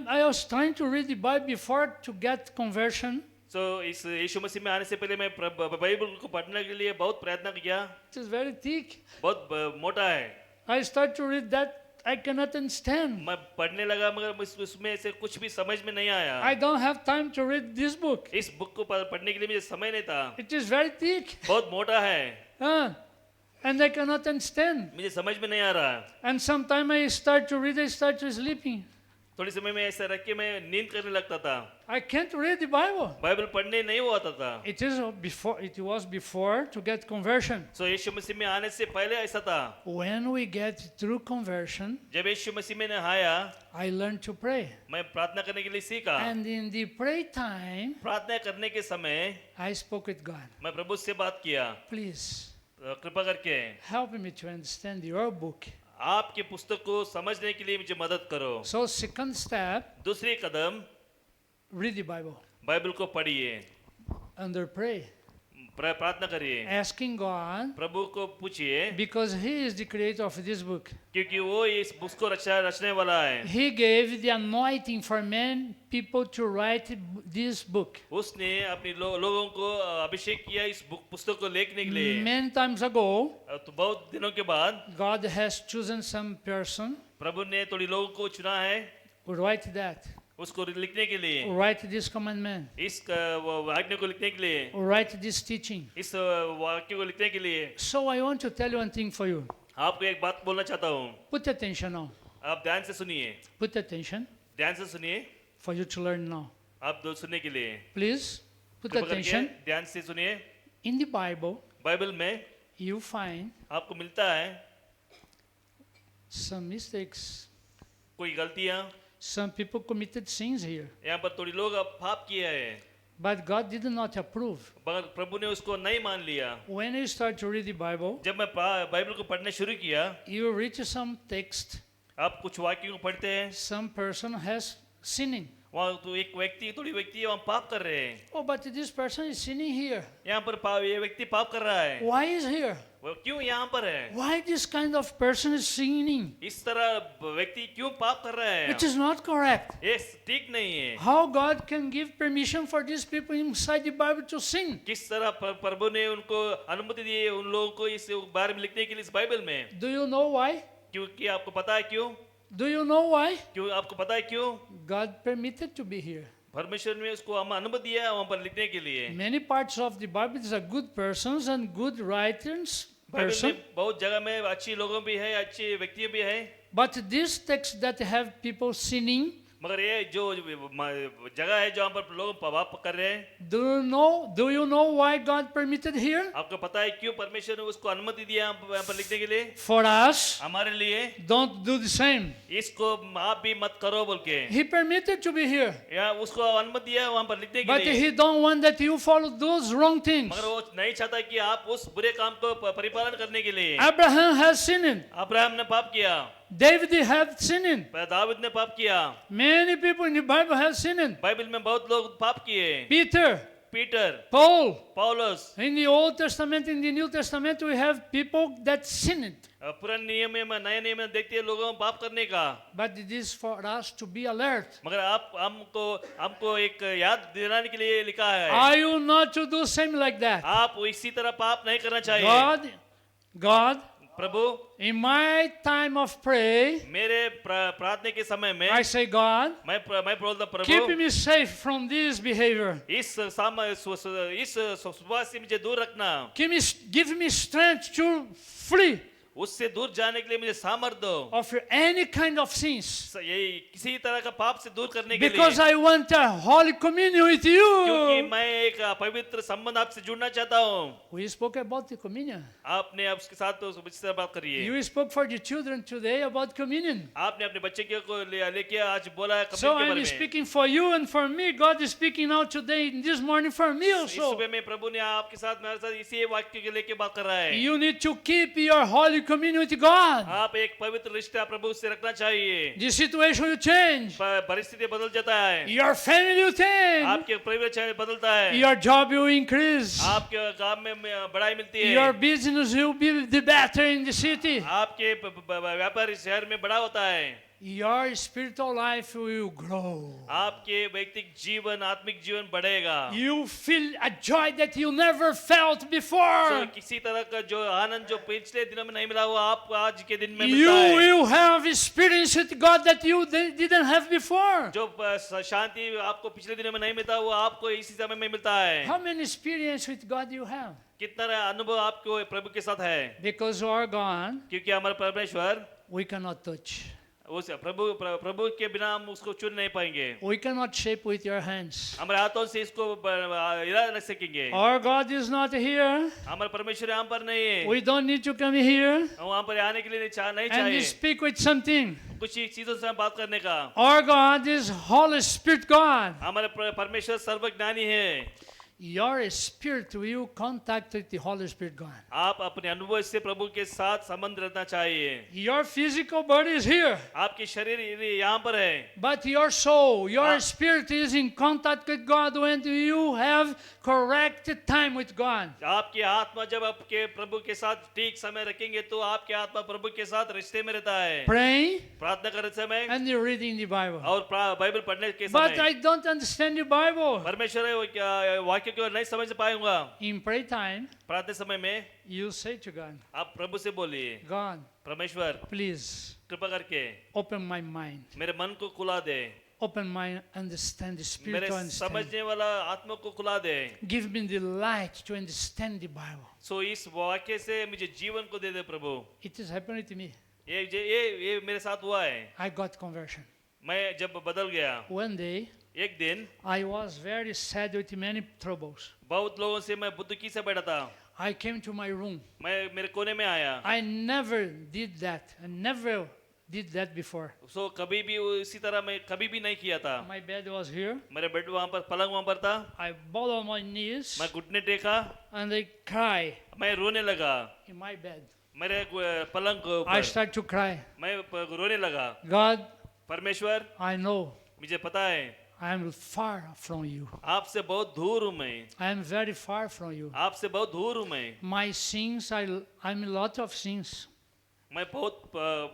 I was trying to read the Bible before to get conversion. सो इस यीशु मसीह में आने से पहले मैं बाइबल को पढ़ने के लिए बहुत प्रयत्न किया। It is very thick. बहुत मोटा है। I started to read that. I cannot understand. मैं पढ़ने लगा मगर उसमें से कुछ भी समझ में नहीं आया। I don't have time to read this book. इस बुक को पढ़ने के लिए मुझे समय नहीं था। It is very thick. बहुत मोटा है, And I cannot understand. मुझे समझ में नहीं आ रहा। And sometimes I start to read, I start to sleeping. थोड़ी समय में ऐसा रख के मैं नींद करने लगता था। I can't read the Bible. Bible पढ़ने नहीं हुआ था। It was before to get conversion. सो यीशु मसीह में आने से पहले ऐसा था। When we get through conversion, जब यीशु मसीह में आया, I learned to pray. मैं प्रार्थना करने के लिए सीखा। And in the pray time, प्रार्थना करने के समय I spoke with God. मैं प्रभु से बात किया, Please कृपा करके help me to understand your book. आपके पुस्तक को समझने के लिए मुझे मदद करो। So second step, दूसरी कदम, read the Bible. बाइबल को पढ़िए, Under pray. प्रार्थना करिए, Asking God, प्रभु को पूछिए, because He is the creator of this book. क्योंकि वो इस बुक को रचने वाला है। He gave the anointing for men, people to write this book. उसने अपने लोगों को अभिषेक किया इस पुस्तक को लिखने के लिए। Many times ago, तो बहुत दिनों के बाद God has chosen some person प्रभु ने थोड़ी लोगों को चुना है who write that, उसको लिखने के लिए, who write this commandment, इस वाक्य को लिखने के लिए, who write this teaching. इस वाक्य को लिखने के लिए। So I want to tell you one thing for you. आपको एक बात बोलना चाहता हूँ, Put attention now. आप ध्यान से सुनिए, Put attention ध्यान से सुनिए, for you to learn now. आप दो सुनने के लिए Please put कृपा करके attention. ध्यान से सुनिए। In the Bible, बाइबल में you find आपको मिलता है some mistakes. कोई गलतियां, Some people committed sins here, यहाँ पर थोड़ी लोग अब पाप किए हैं, but God did not approve. मगर प्रभु ने उसको नहीं मान लिया। When you start to read the Bible, जब मैं बाइबल को पढ़ने शुरू किया, you reach some text. आप कुछ वाक्यों को पढ़ते हैं, Some person has sinning. वहाँ तो एक व्यक्ति थोड़ी व्यक्ति वहाँ पाप कर रहे हैं। Oh, but this person is sinning here. यहाँ पर ये व्यक्ति पाप कर रहा है, Why is here? वो क्यों यहाँ पर है? Why this kind of person is sinning? इस तरह व्यक्ति क्यों पाप कर रहा है? It is not correct. ये ठीक नहीं है। How God can give permission for these people inside the Bible to sin? किस तरह प्रभु ने उनको अनुमति दी है उन लोगों को इस बारे में लिखने के लिए इस बाइबल में? Do you know why? क्योंकि आपको पता है क्यों? Do you know why? क्यों आपको पता है क्यों? God permitted to be here. परमेश्वर ने उसको हम अनुमति दिया है वहाँ पर लिखने के लिए। Many parts of the Bible is a good persons and good writers Bible person. में बहुत जगह में अच्छी लोगों भी है, अच्छे व्यक्ति भी है, But these texts that have people sinning, मगर ये जो जगह है जहाँ पर लोग पाप कर रहे हैं, do you know why God permitted here? आपको पता है क्यों परमेश्वर ने उसको अनुमति दिया यहाँ पर लिखने के लिए? For us, हमारे लिए don't do the same. इसको आप भी मत करो बोल के He permitted to be here. या उसको अनुमति दिया है वहाँ पर लिखने के But लिए, he don't want that you follow those wrong things. मगर वो नहीं चाहता कि आप उस बुरे काम को परिपालन करने के लिए। Abraham has sinned. अब्राहम ने पाप किया, David have sinned. दाऊद ने पाप किया, Many people in the Bible have sinned. Bible में बहुत लोग पाप किए। Peter, Peter, Paul. पौलुस, In the Old Testament, in the New Testament, we have people that sinned. पुराने नियम में नए नियम में देखते हैं लोगों को पाप करने का, But it is for us to be alert. मगर आप हमको एक याद दिलाने के लिए लिखा है, Are you not to do same like that? आप इसी तरह पाप नहीं करना चाहिए। God, Prabhu, in my time of prayer, मेरे प्रार्थना के समय में I say, God, मैं बोलता keep Prabhu, me safe from this behavior. इस स्वभाव से मुझे दूर रखना, Give me strength to flee उससे दूर जाने के लिए मुझे सामर्थ्य दो, of any kind of sins. यही किसी तरह का पाप से दूर करने के Because लिए, I want a holy communion with क्योंकि you. मैं एक पवित्र संबंध आपसे जुड़ना चाहता हूँ। We spoke about the communion. आपने उसके साथ तो इस तरह बात करिए, You spoke for the children today about communion. आपने अपने बच्चे को लेके आज बोला है So कम्युनिटी के I'm बारे में। speaking for you and for me. God is speaking now today, this morning for me इस also. सुबह में प्रभु ने आपके साथ मेरे साथ इसी वाक्य के लेके बात कर रहा है। You need to keep your holy communion with God. आप एक पवित्र रिश्ता प्रभु से रखना चाहिए। The situation will change. परिस्थिति बदल जाता है, Your family will change. आपके परिवार बदलता है, Your job will increase. आपके काम में बढ़ाई मिलती है, Your business will be the better in the city. आपके व्यापार शहर में बड़ा होता है, Your spiritual life will grow. आपके व्यक्तिगत जीवन आत्मिक जीवन बढ़ेगा। You feel a joy that you never felt तो before. किसी तरह का जो आनंद जो पिछले दिनों में नहीं मिला वो आपको आज के दिन में You मिलता है। will have experience with God that you didn't have before. जो शांति आपको पिछले दिनों में नहीं मिलता वो आपको इसी समय में मिलता है। How many experience with God you have? कितना अनुभव आपको प्रभु के साथ है, Because our God, क्योंकि हमारे परमेश्वर we cannot touch. उस प्रभु के बिना हम उसको चुन नहीं पाएंगे, We cannot shape with your hands. हमारे हाथों से इसको हिला नहीं सकेंगे। Our God is not here. हमारे परमेश्वर यहाँ पर नहीं है, We don't need to come here हम वहाँ पर आने के लिए नहीं and चाहिए speak with something. कुछ ही चीजों से हम बात करने का। Our God is Holy Spirit God. हमारे परमेश्वर सर्वज्ञानी है। Your spirit will contact with the Holy Spirit God. आप अपने अनुभव से प्रभु के साथ संबंध रखना चाहिए। Your physical body is here, आपकी शरीर यहाँ पर है, but your soul, your Ah. spirit is in contact with God when you have correct time with God. आपकी आत्मा जब आपके प्रभु के साथ ठीक समय रखेंगे तो आपकी आत्मा प्रभु के साथ रिश्ते में रहता है। Praying प्रार्थना करते समय and you're reading the Bible. और बाइबल पढ़ने के But समय I don't understand the Bible. परमेश्वर वाक्य को नहीं समझ पाऊंगा। In prayer time, प्रार्थना समय में you say to God, आप प्रभु से बोलिए, God, परमेश्वर please कृपा करके open my mind. मेरे मन को खुला दे, Open my understand, the मेरे spiritual understanding. समझने वाला आत्मा को खुला दे। Give me the light to understand the Bible. सो इस वाक्य से मुझे जीवन को दे दे प्रभु। It is happening to me. ये मेरे साथ हुआ है। I got conversion. मैं जब बदल गया, One day, एक दिन I was very sad with many troubles. बहुत लोगों से मैं दुखी से बैठा था। I came to my room. मैं मेरे कोने में आया। I never did that. I never did that before. सो कभी भी इसी तरह मैं कभी भी नहीं किया था। My bed was here. मेरे बेड वहाँ पर, पलंग वहाँ पर था। I bowed on my knees मैं घुटने टेका, and I cry मैं रोने लगा in my bed. मेरे पलंग के I ऊपर। started to cry. मैं रोने लगा। God, परमेश्वर, I know मुझे पता है I am far from you. आपसे बहुत दूर हूँ मैं। I am very far from you. आपसे बहुत दूर हूँ मैं। My sins, I'm a lot of sins. मैं बहुत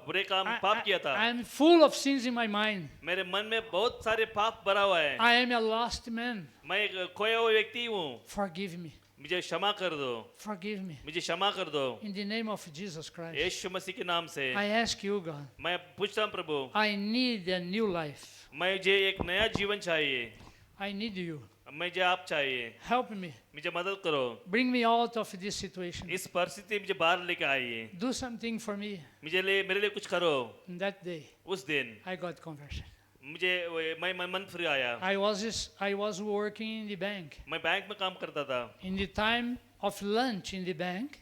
बुरे काम पाप किया था। I am full of sins in my mind. मेरे मन में बहुत सारे पाप भरा हुआ है। I am a lost man. मैं एक खोया हुआ व्यक्ति हूँ। Forgive me. मुझे क्षमा कर दो। Forgive me. मुझे क्षमा कर दो। In the name of Jesus Christ. यीशु मसीह के नाम से I ask you, God, मैं पूछता हूँ प्रभु, I need a new life. मुझे एक नया जीवन चाहिए। I need you. मुझे आप चाहिए। Help me. मुझे मदद करो। Bring me out of this situation. इस परिस्थिति मुझे बाहर लेके आइए। Do something for me. मेरे लिए कुछ करो। And that day, उस दिन I got conversion. मैं मन फिर आया। I was working in the bank. मैं बैंक में काम करता था। In the time of lunch in the bank,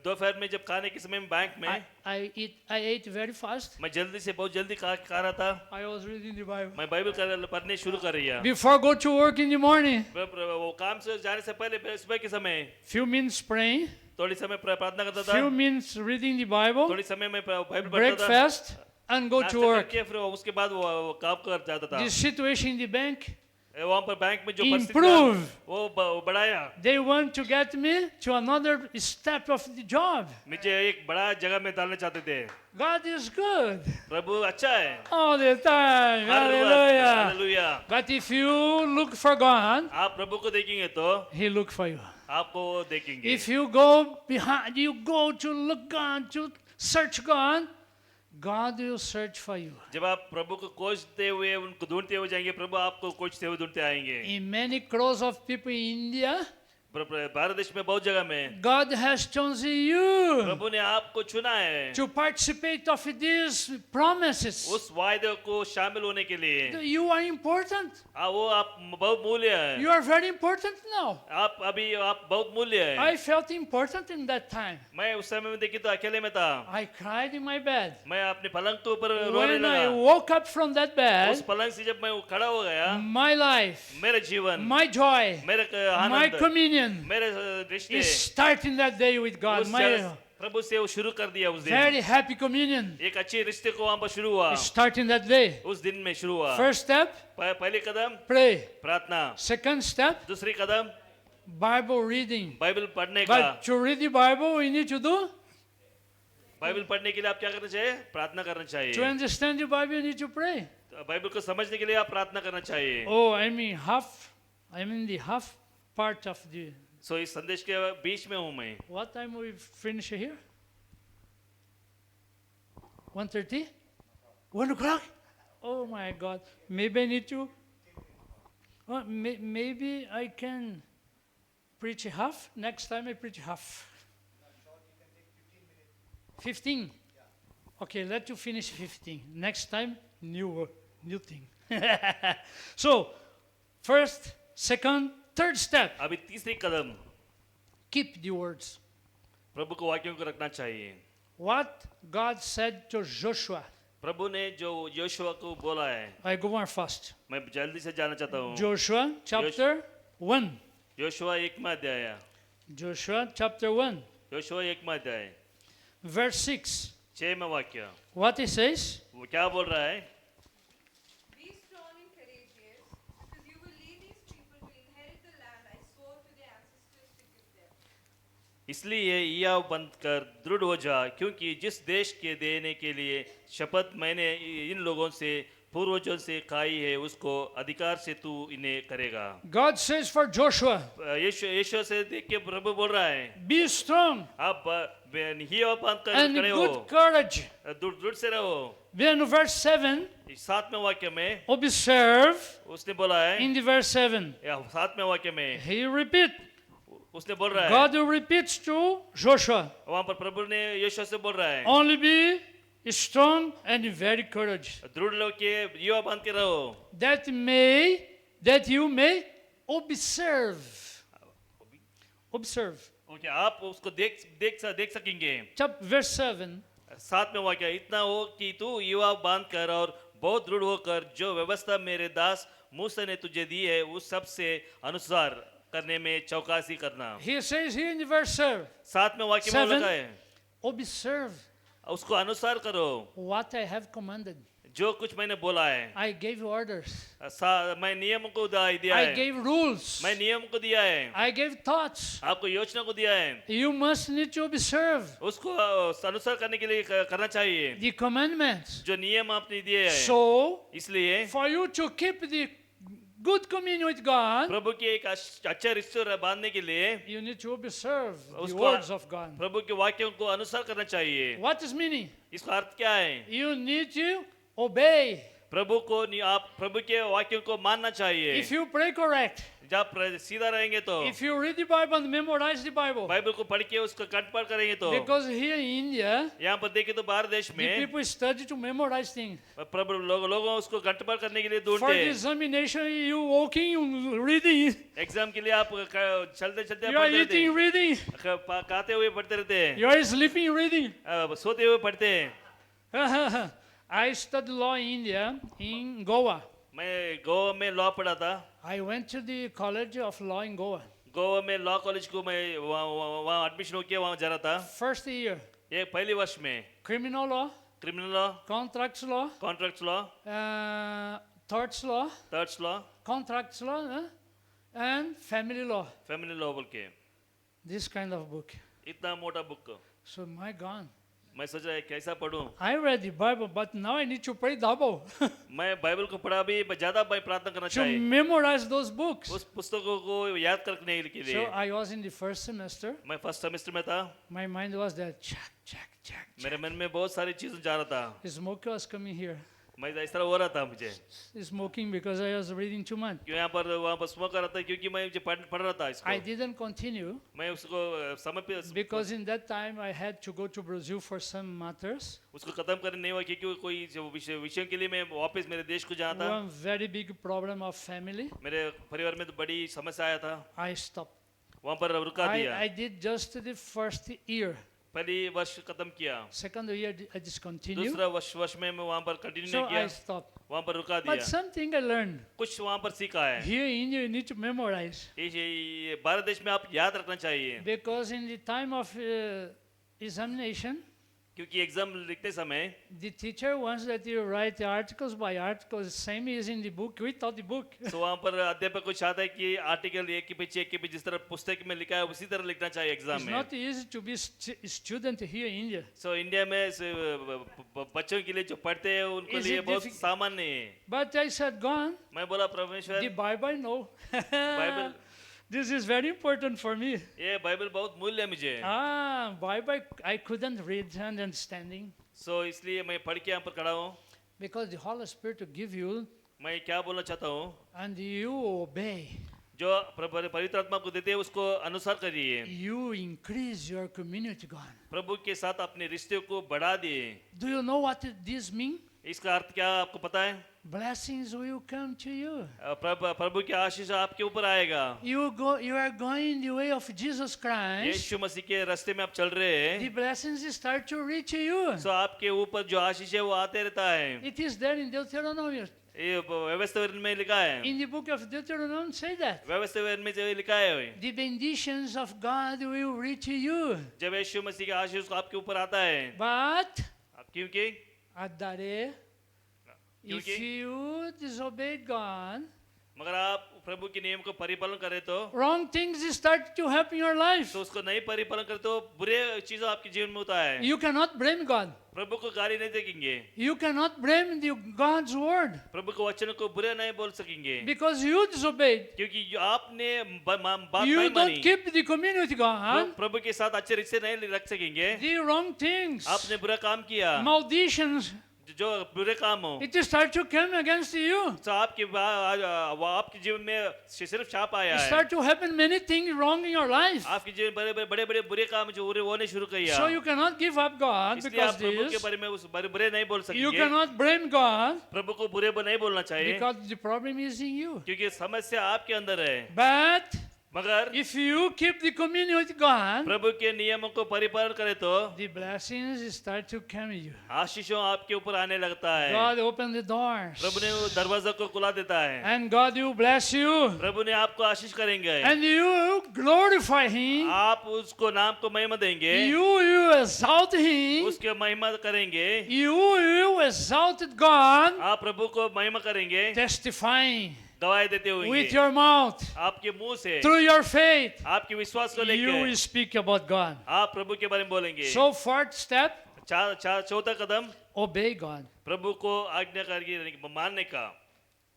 दोपहर में जब खाने के समय में बैंक में I ate very fast. मैं जल्दी से बहुत जल्दी खा रहा था। I was reading the Bible. मैं बाइबल पढ़ने शुरू कर रही है। Before go to work in the morning, वो काम से जाने से पहले सुबह के समय few minutes praying, थोड़ी समय प्रार्थना करता था। few minutes reading the Bible, थोड़ी समय मैं बाइबल पढ़ता था। breakfast, and go to नाश्ता work. करके फिर उसके बाद वो काम कर जाता था। The situation in the bank वहाँ पर बैंक में जो परिस्थिति improve. वो बढ़ाया। They want to get me to another step of the job. मुझे एक बड़ा जगह में डालना चाहते थे। God is good प्रभु अच्छा है। all the time. Hallelujah. Hallelujah. But if you look for God, आप प्रभु को देखेंगे तो He look for you. आपको वो देखेंगे। If you go behind, you go to look God, to search God, God will search for you. जब आप प्रभु को खोजते हुए उनको ढूंढते हुए जाएंगे, प्रभु आपको खोजते हुए ढूंढते आएंगे। In many crores of people in India, Bharat देश में बहुत जगह में God has chosen you प्रभु ने आपको चुना है to participate of these promises. उस वायदे को शामिल होने के लिए। You are important. वो आप बहुत मूल्य है। You are very important now. आप बहुत मूल्य है। I felt important in that time. मैं उस समय में देखी तो अकेले में था। I cried in my bed. मैं अपने पलंग के ऊपर रोने When I लगा। woke up from that उस bed, पलंग से जब मैं खड़ा हो गया, my life, मेरे जीवन, my joy, मेरे my आनंद, communion मेरे रिश्ते is starting that day with God. उस My प्रभु से वो शुरू कर दिया उस दिन। very happy communion एक अच्छे रिश्ते को वहाँ पर शुरू हुआ। is starting that day. उस दिन में शुरू हुआ। First step, पहली कदम pray. प्रार्थना, Second step, दूसरी कदम Bible reading. बाइबल पढ़ने का। But to read the Bible, we need to do. Bible पढ़ने के लिए आप क्या करना चाहिए? प्रार्थना करना To चाहिए। understand the Bible, you need to pray. Bible को समझने के लिए आप प्रार्थना करना चाहिए। Oh, I'm in the half part of the. सो इस संदेश के बीच में हूँ मैं। What time we finish here? 1:30? 1 o'clock? Oh my God. Maybe I need to. Maybe I can preach half. Next time I preach half. 15? Okay, let you finish 15. Next time, new thing. So, first, second, third step. अभी तीसरी कदम Keep the words. प्रभु को वाक्यों को रखना चाहिए। What God said to Joshua. प्रभु ने जो Yoshua को बोला है, I go more fast. मैं जल्दी से जाना चाहता हूँ। Joshua chapter 1. योशुआ 1 अध्याय, Joshua chapter 1, योशुआ 1 अध्याय, verse 6. 6 वाक्य। What it says? वो क्या बोल रहा है? Be strong and courageous, because you will lead these people to inherit the land I swore to their ancestors to give them. इसलिए हियाव बनकर दृढ़ हो जा, क्योंकि जिस देश के देने के लिए शपथ मैंने इन लोगों से पूर्वजों से खाई है, उसको अधिकार से तू इन्हें करेगा। God says for Joshua, यीशु से देख के प्रभु बोल रहा है, be strong आप हियाव बनकर and खड़े हो, good courage. दृढ़ से रहो। Then verse 7, 7वें वाक्य में observe उसने बोला है, in the verse 7. या 7वें वाक्य में He repeat. उसने बोल रहा है, God repeats to Joshua, वहाँ पर प्रभु ने यीशु से बोल रहा है, only be strong and very courage, दृढ़ लो के युवा बन के रहो, that may that you may observe. Observe. Okay, आप उसको देख सकेंगे। Chapter verse 7. 7 में वाक्य, इतना हो कि तू युवा बांध कर और बहुत दृढ़ होकर जो व्यवस्था मेरे दास मूसा ने तुझे दी है उस सब से अनुसार करने में चौकसी करना। He says here in the verse 7, 7 में वाक्य में 7, लिखा है, observe उसको अनुसार करो what I have commanded. जो कुछ मैंने बोला है। I gave you orders. मैं नियम को दिया I है, gave rules. मैं नियम को दिया है, I gave thoughts. आपको योजना को दिया है, You must need to observe उसको अनुसार करने के लिए करना चाहिए the commandments. जो नियम आपने दिए हैं। So, इसलिए for you to keep the good communion with God, प्रभु के एक अच्छा रिश्ते बांधने के लिए you need to observe the उसको words of God. प्रभु के वाक्यों को अनुसार करना चाहिए। What is meaning? इसका अर्थ क्या है? You need to obey. प्रभु को आप प्रभु के वाक्यों को मानना चाहिए। If you pray correct, जब सीधा रहेंगे तो, if you read the Bible and memorize the Bible, Bible को पढ़ के उसका कंठपाठ करेंगे तो, because here in India, यहाँ पर देखे तो भारत देश the में people study to memorize things. प्रभु लोगों उसको कंठपाठ करने के लिए For ढूंढते the हैं। examination, you walking, you reading, exam के लिए आप चलते चलते you are पढ़ते रहते eating, reading, हैं, खाते हुए पढ़ते रहते हैं, you are sleeping, reading. सोते हुए पढ़ते हैं। I studied law in India, in Goa. मैं गोवा में लॉ पढ़ा था। I went to the College of Law in Goa. Goa में लॉ कॉलेज को मैं वहाँ एडमिशन हो किया, वहाँ जा रहा था। First year, ये पहले वर्ष में criminal law, criminal law, contracts law, contract law, torts law, thirds law, contracts law, and family law. Family law बोल के This kind of book. इतना मोटा बुक। So my God, मैं सोच रहा है कैसा पढूं। I read the Bible, but now I need to pray double मैं बाइबल को पढ़ा भी ज्यादा प्रार्थना करना to चाहिए memorize those books. उस पुस्तकों को याद करने के So लिए। I was in the first semester. मैं फर्स्ट सेमेस्टर में था, My mind was there, check, check, check, check. मेरे मन में बहुत सारी चीजें जा रहा था। The smoker was coming here. मैं इस तरह हो रहा था मुझे, Smoking because I was reading too much. क्यों यहाँ पर वहाँ पर स्मोक कर रहा था क्योंकि मैं मुझे पढ़ रहा था I इसको। didn't continue मैं उसको समय पे because in that time I had to go to Brazil for some matters. उसको खत्म करने नहीं हुआ क्योंकि कोई विषयों के लिए मैं वापस मेरे देश को जाना था। One very big problem of family. मेरे परिवार में तो बड़ी समस्या आया था, I stopped. वहाँ पर रुका दिया। I did just the first year. पहली वर्ष खत्म किया, Second year I discontinued. दूसरा वर्ष में मैं वहाँ पर कंटिन्यू So नहीं किया, I stopped. वहाँ पर रुका But दिया। something I learned. कुछ वहाँ पर सीखा है। Here in India you need to memorize. ये भारत देश में आप याद रखना चाहिए, Because in the time of examination, क्योंकि एग्जाम लिखते समय the teacher wants that you write articles by articles, same as in the book, without the book. तो वहाँ पर अध्यापक को चाहता है कि आर्टिकल एक के पीछे जिस तरह पुस्तक में लिखा है उसी तरह लिखना चाहिए एग्जाम It's में। not easy to be student here in India. So India में बच्चों के लिए जो पढ़ते हैं उनके Is लिए it बहुत difficult? सामान्य है। But I said, God, मैं बोला परमेश्वर, the Bible I know. Bible This is very important for me. ये बाइबल बहुत मूल्य है मुझे। Bible I couldn't read and understanding सो इसलिए मैं पढ़ के यहाँ पर खड़ा हूँ। because the Holy Spirit to give you मैं क्या बोलना चाहता हूँ, and you obey. जो पवित्र आत्मा को देते हैं उसको अनुसार करिए। You increase your community, God. प्रभु के साथ अपने रिश्ते को बढ़ा दिए। Do you know what this means? इसका अर्थ क्या आपको पता है? Blessings will come to you. प्रभु की आशीष आपके ऊपर आएगा। You are going the way of Jesus Christ. यीशु मसीह के रास्ते में आप चल रहे हैं, The blessings start to reach you. सो आपके ऊपर जो आशीष है वो आते रहता है। It is there in Deuteronomy. ये व्यवस्था में लिखा है, In the book of Deuteronomy say that. व्यवस्था में जो लिखा है, The benedictions of God will reach you. जब यीशु मसीह के आशीष आपके ऊपर आता है, But क्योंकि Adare, if क्योंकि you disobey God, मगर आप प्रभु के नियम को परिपालन करें तो wrong things start to happen in your life. उसको नहीं परिपालन करें तो बुरे चीजें आपके जीवन में होता है। You cannot blame God. प्रभु को गाली नहीं देंगे, You cannot blame God's word प्रभु के वचन को बुरे नहीं बोल सकेंगे, because you disobeyed. क्योंकि आपने बात You नहीं don't मानी। keep the community, God. प्रभु के साथ अच्छे रिश्ते नहीं रख सकेंगे, The wrong things, आपने बुरा काम किया, malditions, जो बुरे काम हो it start to come against you. तो आपके जीवन में सिर्फ शाप आया It है start to happen many things wrong in your life. आपके जीवन बड़े बड़े बुरे काम जो होने शुरू किया So you cannot give up God इसलिए because आप प्रभु के this. बारे में उस बुरे नहीं बोल You सकेंगे cannot blame God प्रभु को बुरे नहीं बोलना चाहिए because the problem is in you. क्योंकि समस्या आपके अंदर है But मगर if you keep the communion with God, प्रभु के नियमों को परिपालन करे तो the blessings start to come to you. आशीषों आपके ऊपर आने लगता है God open the doors. प्रभु ने वो दरवाजा को खुला देता है And God will bless you. प्रभु ने आपको आशीष करेंगे And you glorify Him. आप उसको नाम को महिमा देंगे You exalt Him. उसके महिमा करेंगे You exalt God, आप प्रभु को महिमा करेंगे testifying गवाही देते हुए with your mouth, आपके मुंह से through your faith. आपके विश्वास को You will लेकर speak about God. आप प्रभु के बारे में बोलेंगे So fourth step, चौथा कदम obey God. प्रभु को आज्ञाकारी मानने का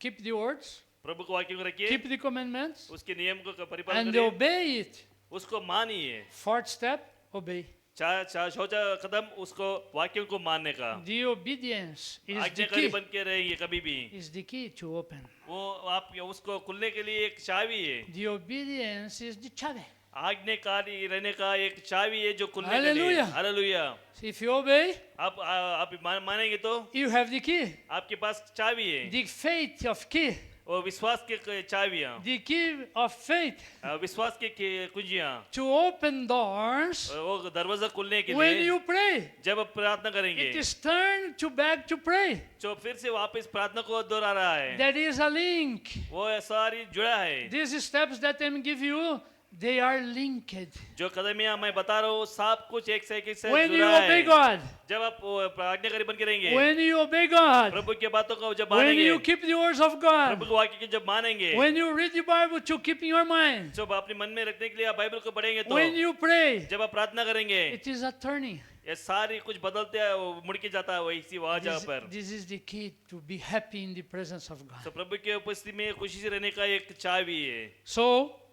Keep the words, प्रभु को वाक्य को रखिए keep the commandments, उसके नियम को परिपालन and करिए obey it. उसको मानिए Fourth step, obey. चौथा कदम उसको वाक्यों को मानने का The obedience is the आज्ञाकारी key. बन के रहेंगे कभी भी Is the key to open. वो आप उसको खुलने के लिए एक चाबी है The obedience is the chavi. आज्ञाकारी रहने का एक चाबी है जो खुलने के लिए Hallelujah. Hallelujah If you obey, आप मानेंगे तो you have the key. आपके पास चाबी है The faith of key. वो विश्वास के चाबियां The key of faith विश्वास के कुंजियां to open doors. वो दरवाजा खुलने के When लिए you pray, जब आप प्रार्थना करेंगे it is turned to back to pray. जो फिर से वापस प्रार्थना को दोहरा रहा है That is a link. वो सारी जुड़ा है These steps that I give you, they are linked. जो कदमियां मैं बता रहा हूँ सब कुछ एक से When you जुड़ा obey है God, जब आप आज्ञाकारी बन के रहेंगे when you obey God, प्रभु के बातों को जब when मानेंगे you keep the words of Prabhu God, के वाक्य के जब मानेंगे when you read the Bible to keep in your mind, जब अपने मन में रखने के लिए आप बाइबल को पढ़ेंगे तो when you pray, जब आप प्रार्थना करेंगे it is a turning. ये सारी कुछ बदलते हैं वो मुड़ के जाता है वही वहाँ जगह पर This is the key to be happy in the presence of God. तो प्रभु के उपस्थिति में खुशी से रहने का एक चाबी है So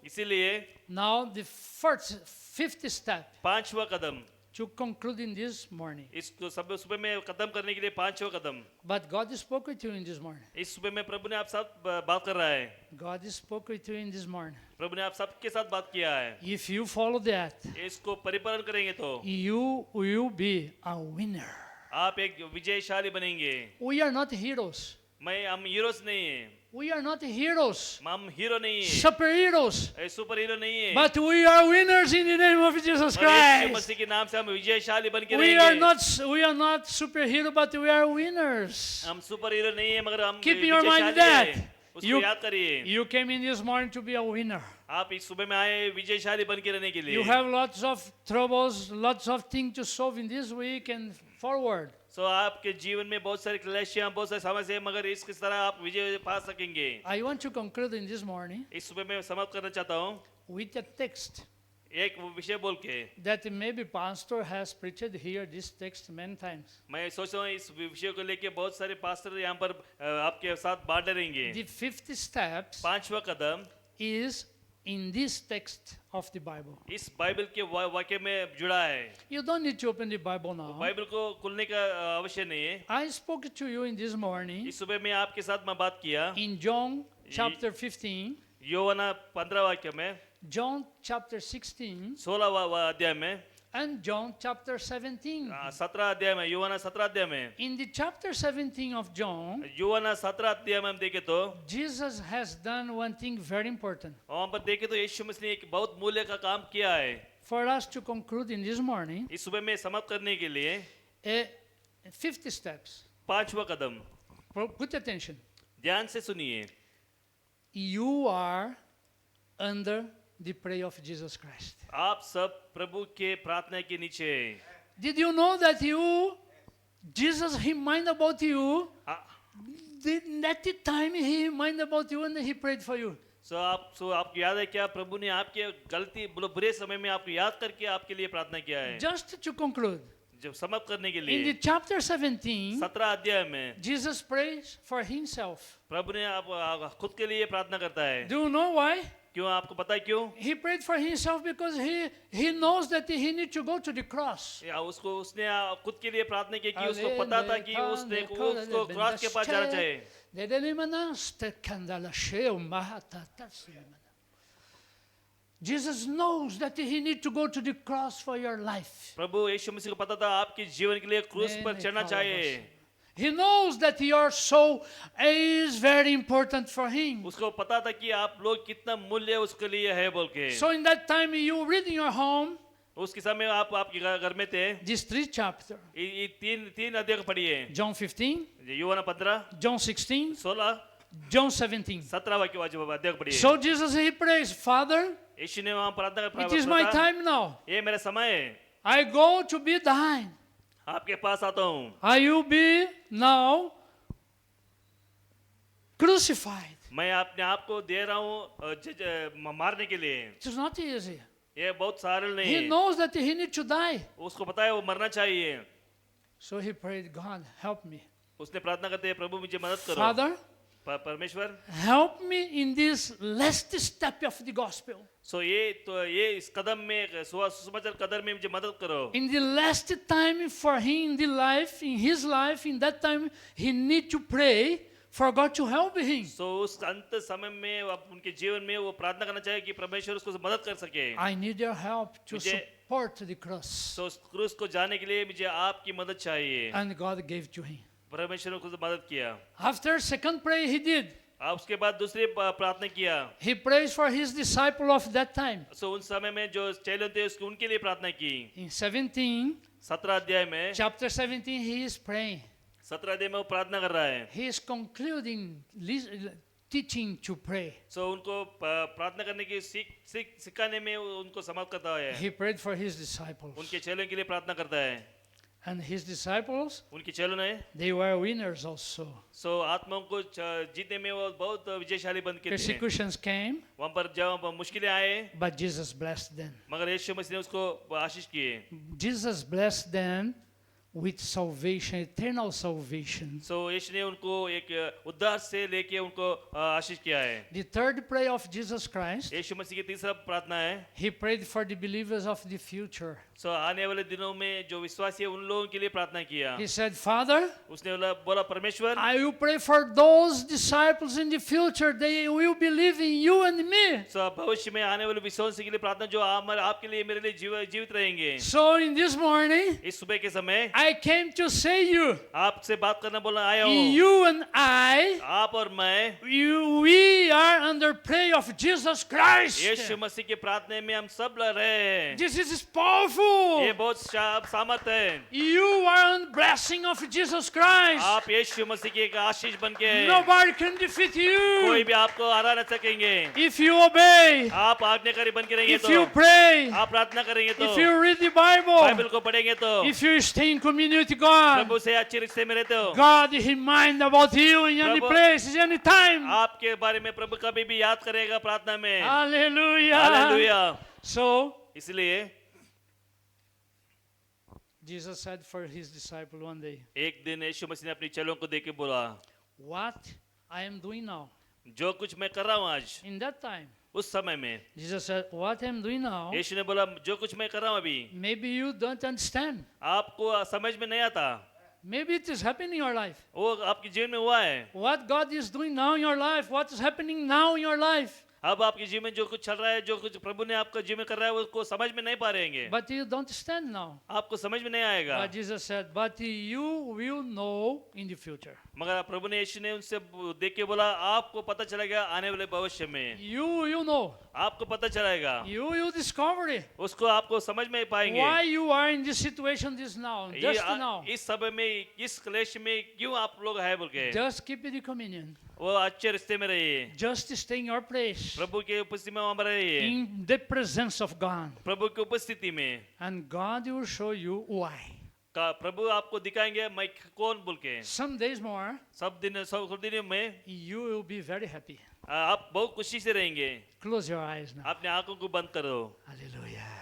इसीलिए now the fifth step पांचवा कदम to conclude in this morning. इसको सब सुबह में कदम करने के लिए पांचवा कदम But God spoke with you in this morning. इस सुबह में प्रभु ने आप साथ बात कर रहा है God spoke with you in this morning. प्रभु ने आप सबके साथ बात किया है If you follow that, इसको परिपालन करेंगे तो you will be a winner. आप एक विजयशाली बनेंगे We are not heroes. हम हीरोज नहीं है We are not heroes, हम हीरो नहीं है superheroes, सुपर हीरो नहीं है but we are winners in the name of Jesus और यीशु Christ. मसीह के नाम से हम विजयशाली बन के We are रहेंगे not superhero, but we are winners. हम सुपर हीरो नहीं है मगर हम Keep in your mind विजयशाली that. हैं उसको You- याद करिए You came in this morning to be a winner. आप इस सुबह में आए विजयशाली बन के रहने के लिए You have lots of troubles, lots of things to solve in this week and forward. सो आपके जीवन में बहुत सारी क्लेशियां बहुत सारी समस्याएं मगर इस किस तरह आप विजय पा सकेंगे I want to conclude in this morning इस सुबह में समाप्त करना चाहता हूँ with a text एक विषय बोल के that maybe pastor has preached here this text many times. मैं सोच रहा हूँ इस विषय को लेके बहुत सारे पास्टर यहाँ पर आपके साथ बांटे रहेंगे The fifth step पांचवा कदम is in this text of the Bible. इस बाइबल के वाक्य में जुड़ा है You don't need to open the Bible now. Bible को खुलने का आवश्य नहीं है I spoke to you in this morning इस सुबह में आपके साथ मैं बात किया in John chapter 15, योवाना 15 वाक्य में John chapter 16, 16 अध्याय में and John chapter 17. 17 अध्याय में योवाना 17 अध्याय में In the chapter 17 of John, योवाना 17 अध्याय में हम देखें तो Jesus has done one thing very important. वहाँ पर देखें तो यीशु मसीह ने एक बहुत मूल्य का काम किया है For us to conclude in this morning, इस सुबह में समाप्त करने के लिए 50 steps. पांचवा कदम Put attention. ध्यान से सुनिए You are under the prayer of Jesus Christ. आप सब प्रभु के प्रार्थना के नीचे हैं। Did you know that Jesus, he mind about you? Uh- At the time he mind about you and he prayed for you. आपको याद है क्या प्रभु ने आपके गलती बुरे समय में आपको याद करके आपके लिए प्रार्थना किया है Just to conclude, जब समाप्त करने के in the लिए chapter 17, 17 अध्याय में Jesus prays for himself. प्रभु ने आप खुद के लिए प्रार्थना करता है Do you know why? क्यों आपको पता है क्यों? He prayed for himself because he knows that he need to go to the cross. या उसने खुद के लिए प्रार्थना की कि उसको पता था कि उसको क्रॉस के पास जाना चाहिए। Jesus knows that he need to go to the cross for your life. प्रभु यीशु मसीह को पता था आपके जीवन के लिए क्रूस पर चढ़ना चाहिए। He knows that your soul is very important for him. उसको पता था कि आप लोग कितना मूल्य उसके लिए है बोल के। So in that time you read in your home उसके समय आप आपके घर में थे। these 3 chapters. ये तीन अध्याय पढ़िए। John 15, यूहन्ना 15, John 16, 16, John 17. 17 वाक्य अध्याय पढ़िए। So Jesus he prays, Father, यीशु ने वहाँ प्रार्थना it is my time now. ये मेरा समय है। I go to be thine. आपके पास आता हूँ। I will be now crucified. मैं अपने आप को दे रहा हूँ मारने के लिए। It is not easy. ये बहुत सरल नहीं He है। knows that he need to die. उसको पता है वो मरना चाहिए। So he prayed, God, help me. उसने प्रार्थना करते हैं प्रभु मुझे मदद करो। Father, परमेश्वर help me in this last step of the gospel. सो ये इस कदम में सुसमाचार कदम में मुझे मदद करो। In the last time for him in his life, in that time, he need to pray for God to help him. सो उस अंत समय में उनके जीवन में वो प्रार्थना करना चाहिए कि परमेश्वर उसको मदद कर सके। I need your help to मुझे- support the cross. सो उस क्रूस को जाने के लिए मुझे आपकी मदद चाहिए। And God gave to him. परमेश्वर ने उसको मदद किया। After second prayer he did. उसके बाद दूसरी प्रार्थना किया। He prays for his disciple of that time. सो उन समय में जो चेले थे उसको उनके लिए प्रार्थना की। In 17, 17 अध्याय में chapter 17, he is praying. 17 अध्याय में वो प्रार्थना कर रहा है। He is concluding, teaching to pray. सो उनको प्रार्थना करने की सिखाने में उनको समाप्त करता है। He prayed for his disciples. उनके चेलों के लिए प्रार्थना करता है। And his disciples, उनके चेलों ने they were winners also. सो आत्माओं को जीतने में वो बहुत विजयशाली बन के थे। Persecutions came, वहाँ पर जब मुश्किलें आए but Jesus blessed them. मगर यीशु मसीह ने उसको आशीष किए। Jesus blessed them with salvation, eternal salvation. सो यीशु ने उनको एक उद्धार से लेके उनको आशीष किया है। The third prayer of Jesus Christ, यीशु मसीह की तीसरा प्रार्थना है। he prayed for the believers of the future. सो आने वाले दिनों में जो विश्वासी है उन लोगों के लिए प्रार्थना किया। He said, Father, उसने बोला परमेश्वर I will pray for those disciples in the future. They will believe in you and me. सो भविष्य में आने वाले विश्वासी के लिए प्रार्थना जो आपके लिए मेरे लिए जीवित रहेंगे। So in this morning, इस सुबह के समय I came to say you, आपसे बात करना बोलना आया हूँ। you and I, आप और मैं we are under prayer of Jesus Christ. यीशु मसीह के प्रार्थना में हम सब लड़ रहे हैं। This is powerful. ये बहुत सामर्थ है। You are on blessing of Jesus Christ. आप यीशु मसीह के एक आशीष बन के हैं। Nobody can defeat कोई you. भी आपको हरा न सकेंगे। If you obey, आप आज्ञाकारी बन के रहेंगे if तो, you pray, आप प्रार्थना करेंगे तो, if you read the Bible, Bible को पढ़ेंगे तो, if you stay in communion with God, प्रभु से अच्छे रिश्ते में रहते हो, God He mind about you in any Prabhu- place, any time. आपके बारे में प्रभु कभी भी याद करेगा प्रार्थना में। Hallelujah. हालेलुया। So इसलिए Jesus said for his disciple one day, एक दिन यीशु मसीह ने अपनी चेलों को देख के बोला, what I am doing now. जो कुछ मैं कर रहा हूँ आज, In that time, उस समय में Jesus said, what I am doing now, यीशु ने बोला जो कुछ मैं कर रहा हूँ अभी maybe you don't understand. आपको समझ में नहीं आता। Maybe it is happening in your life. वो आपके जीवन में हुआ है। What God is doing now in your life, what is happening now in your life. अब आपके जीवन में जो कुछ चल रहा है, जो कुछ प्रभु ने आपका जीवन में कर रहा है, उसको समझ में नहीं पा रहेंगे। But you don't stand now. आपको समझ में नहीं आएगा। But Jesus said, but you will know in the future. मगर प्रभु ने यीशु ने उनसे देख के बोला आपको पता चलेगा आने वाले भविष्य में। You know. आपको पता चलेगा। You discover it. उसको आपको समझ में पाएंगे। Why you are in this situation this now, just now. इस समय में इस क्लेश में क्यों आप लोग है बोल के। Just keep the communion. वो अच्छे रिश्ते में रहिए। Just stay in your place. प्रभु के उपस्थिति में वहाँ रहिए। In the presence of God. प्रभु की उपस्थिति में। And God will show you why. प्रभु आपको दिखाएंगे मैं कौन बोल के। Some days more, सब दिनों में you will be very happy. आप बहुत खुशी से रहेंगे। Close your eyes now. अपने आंखों को बंद करो। Hallelujah.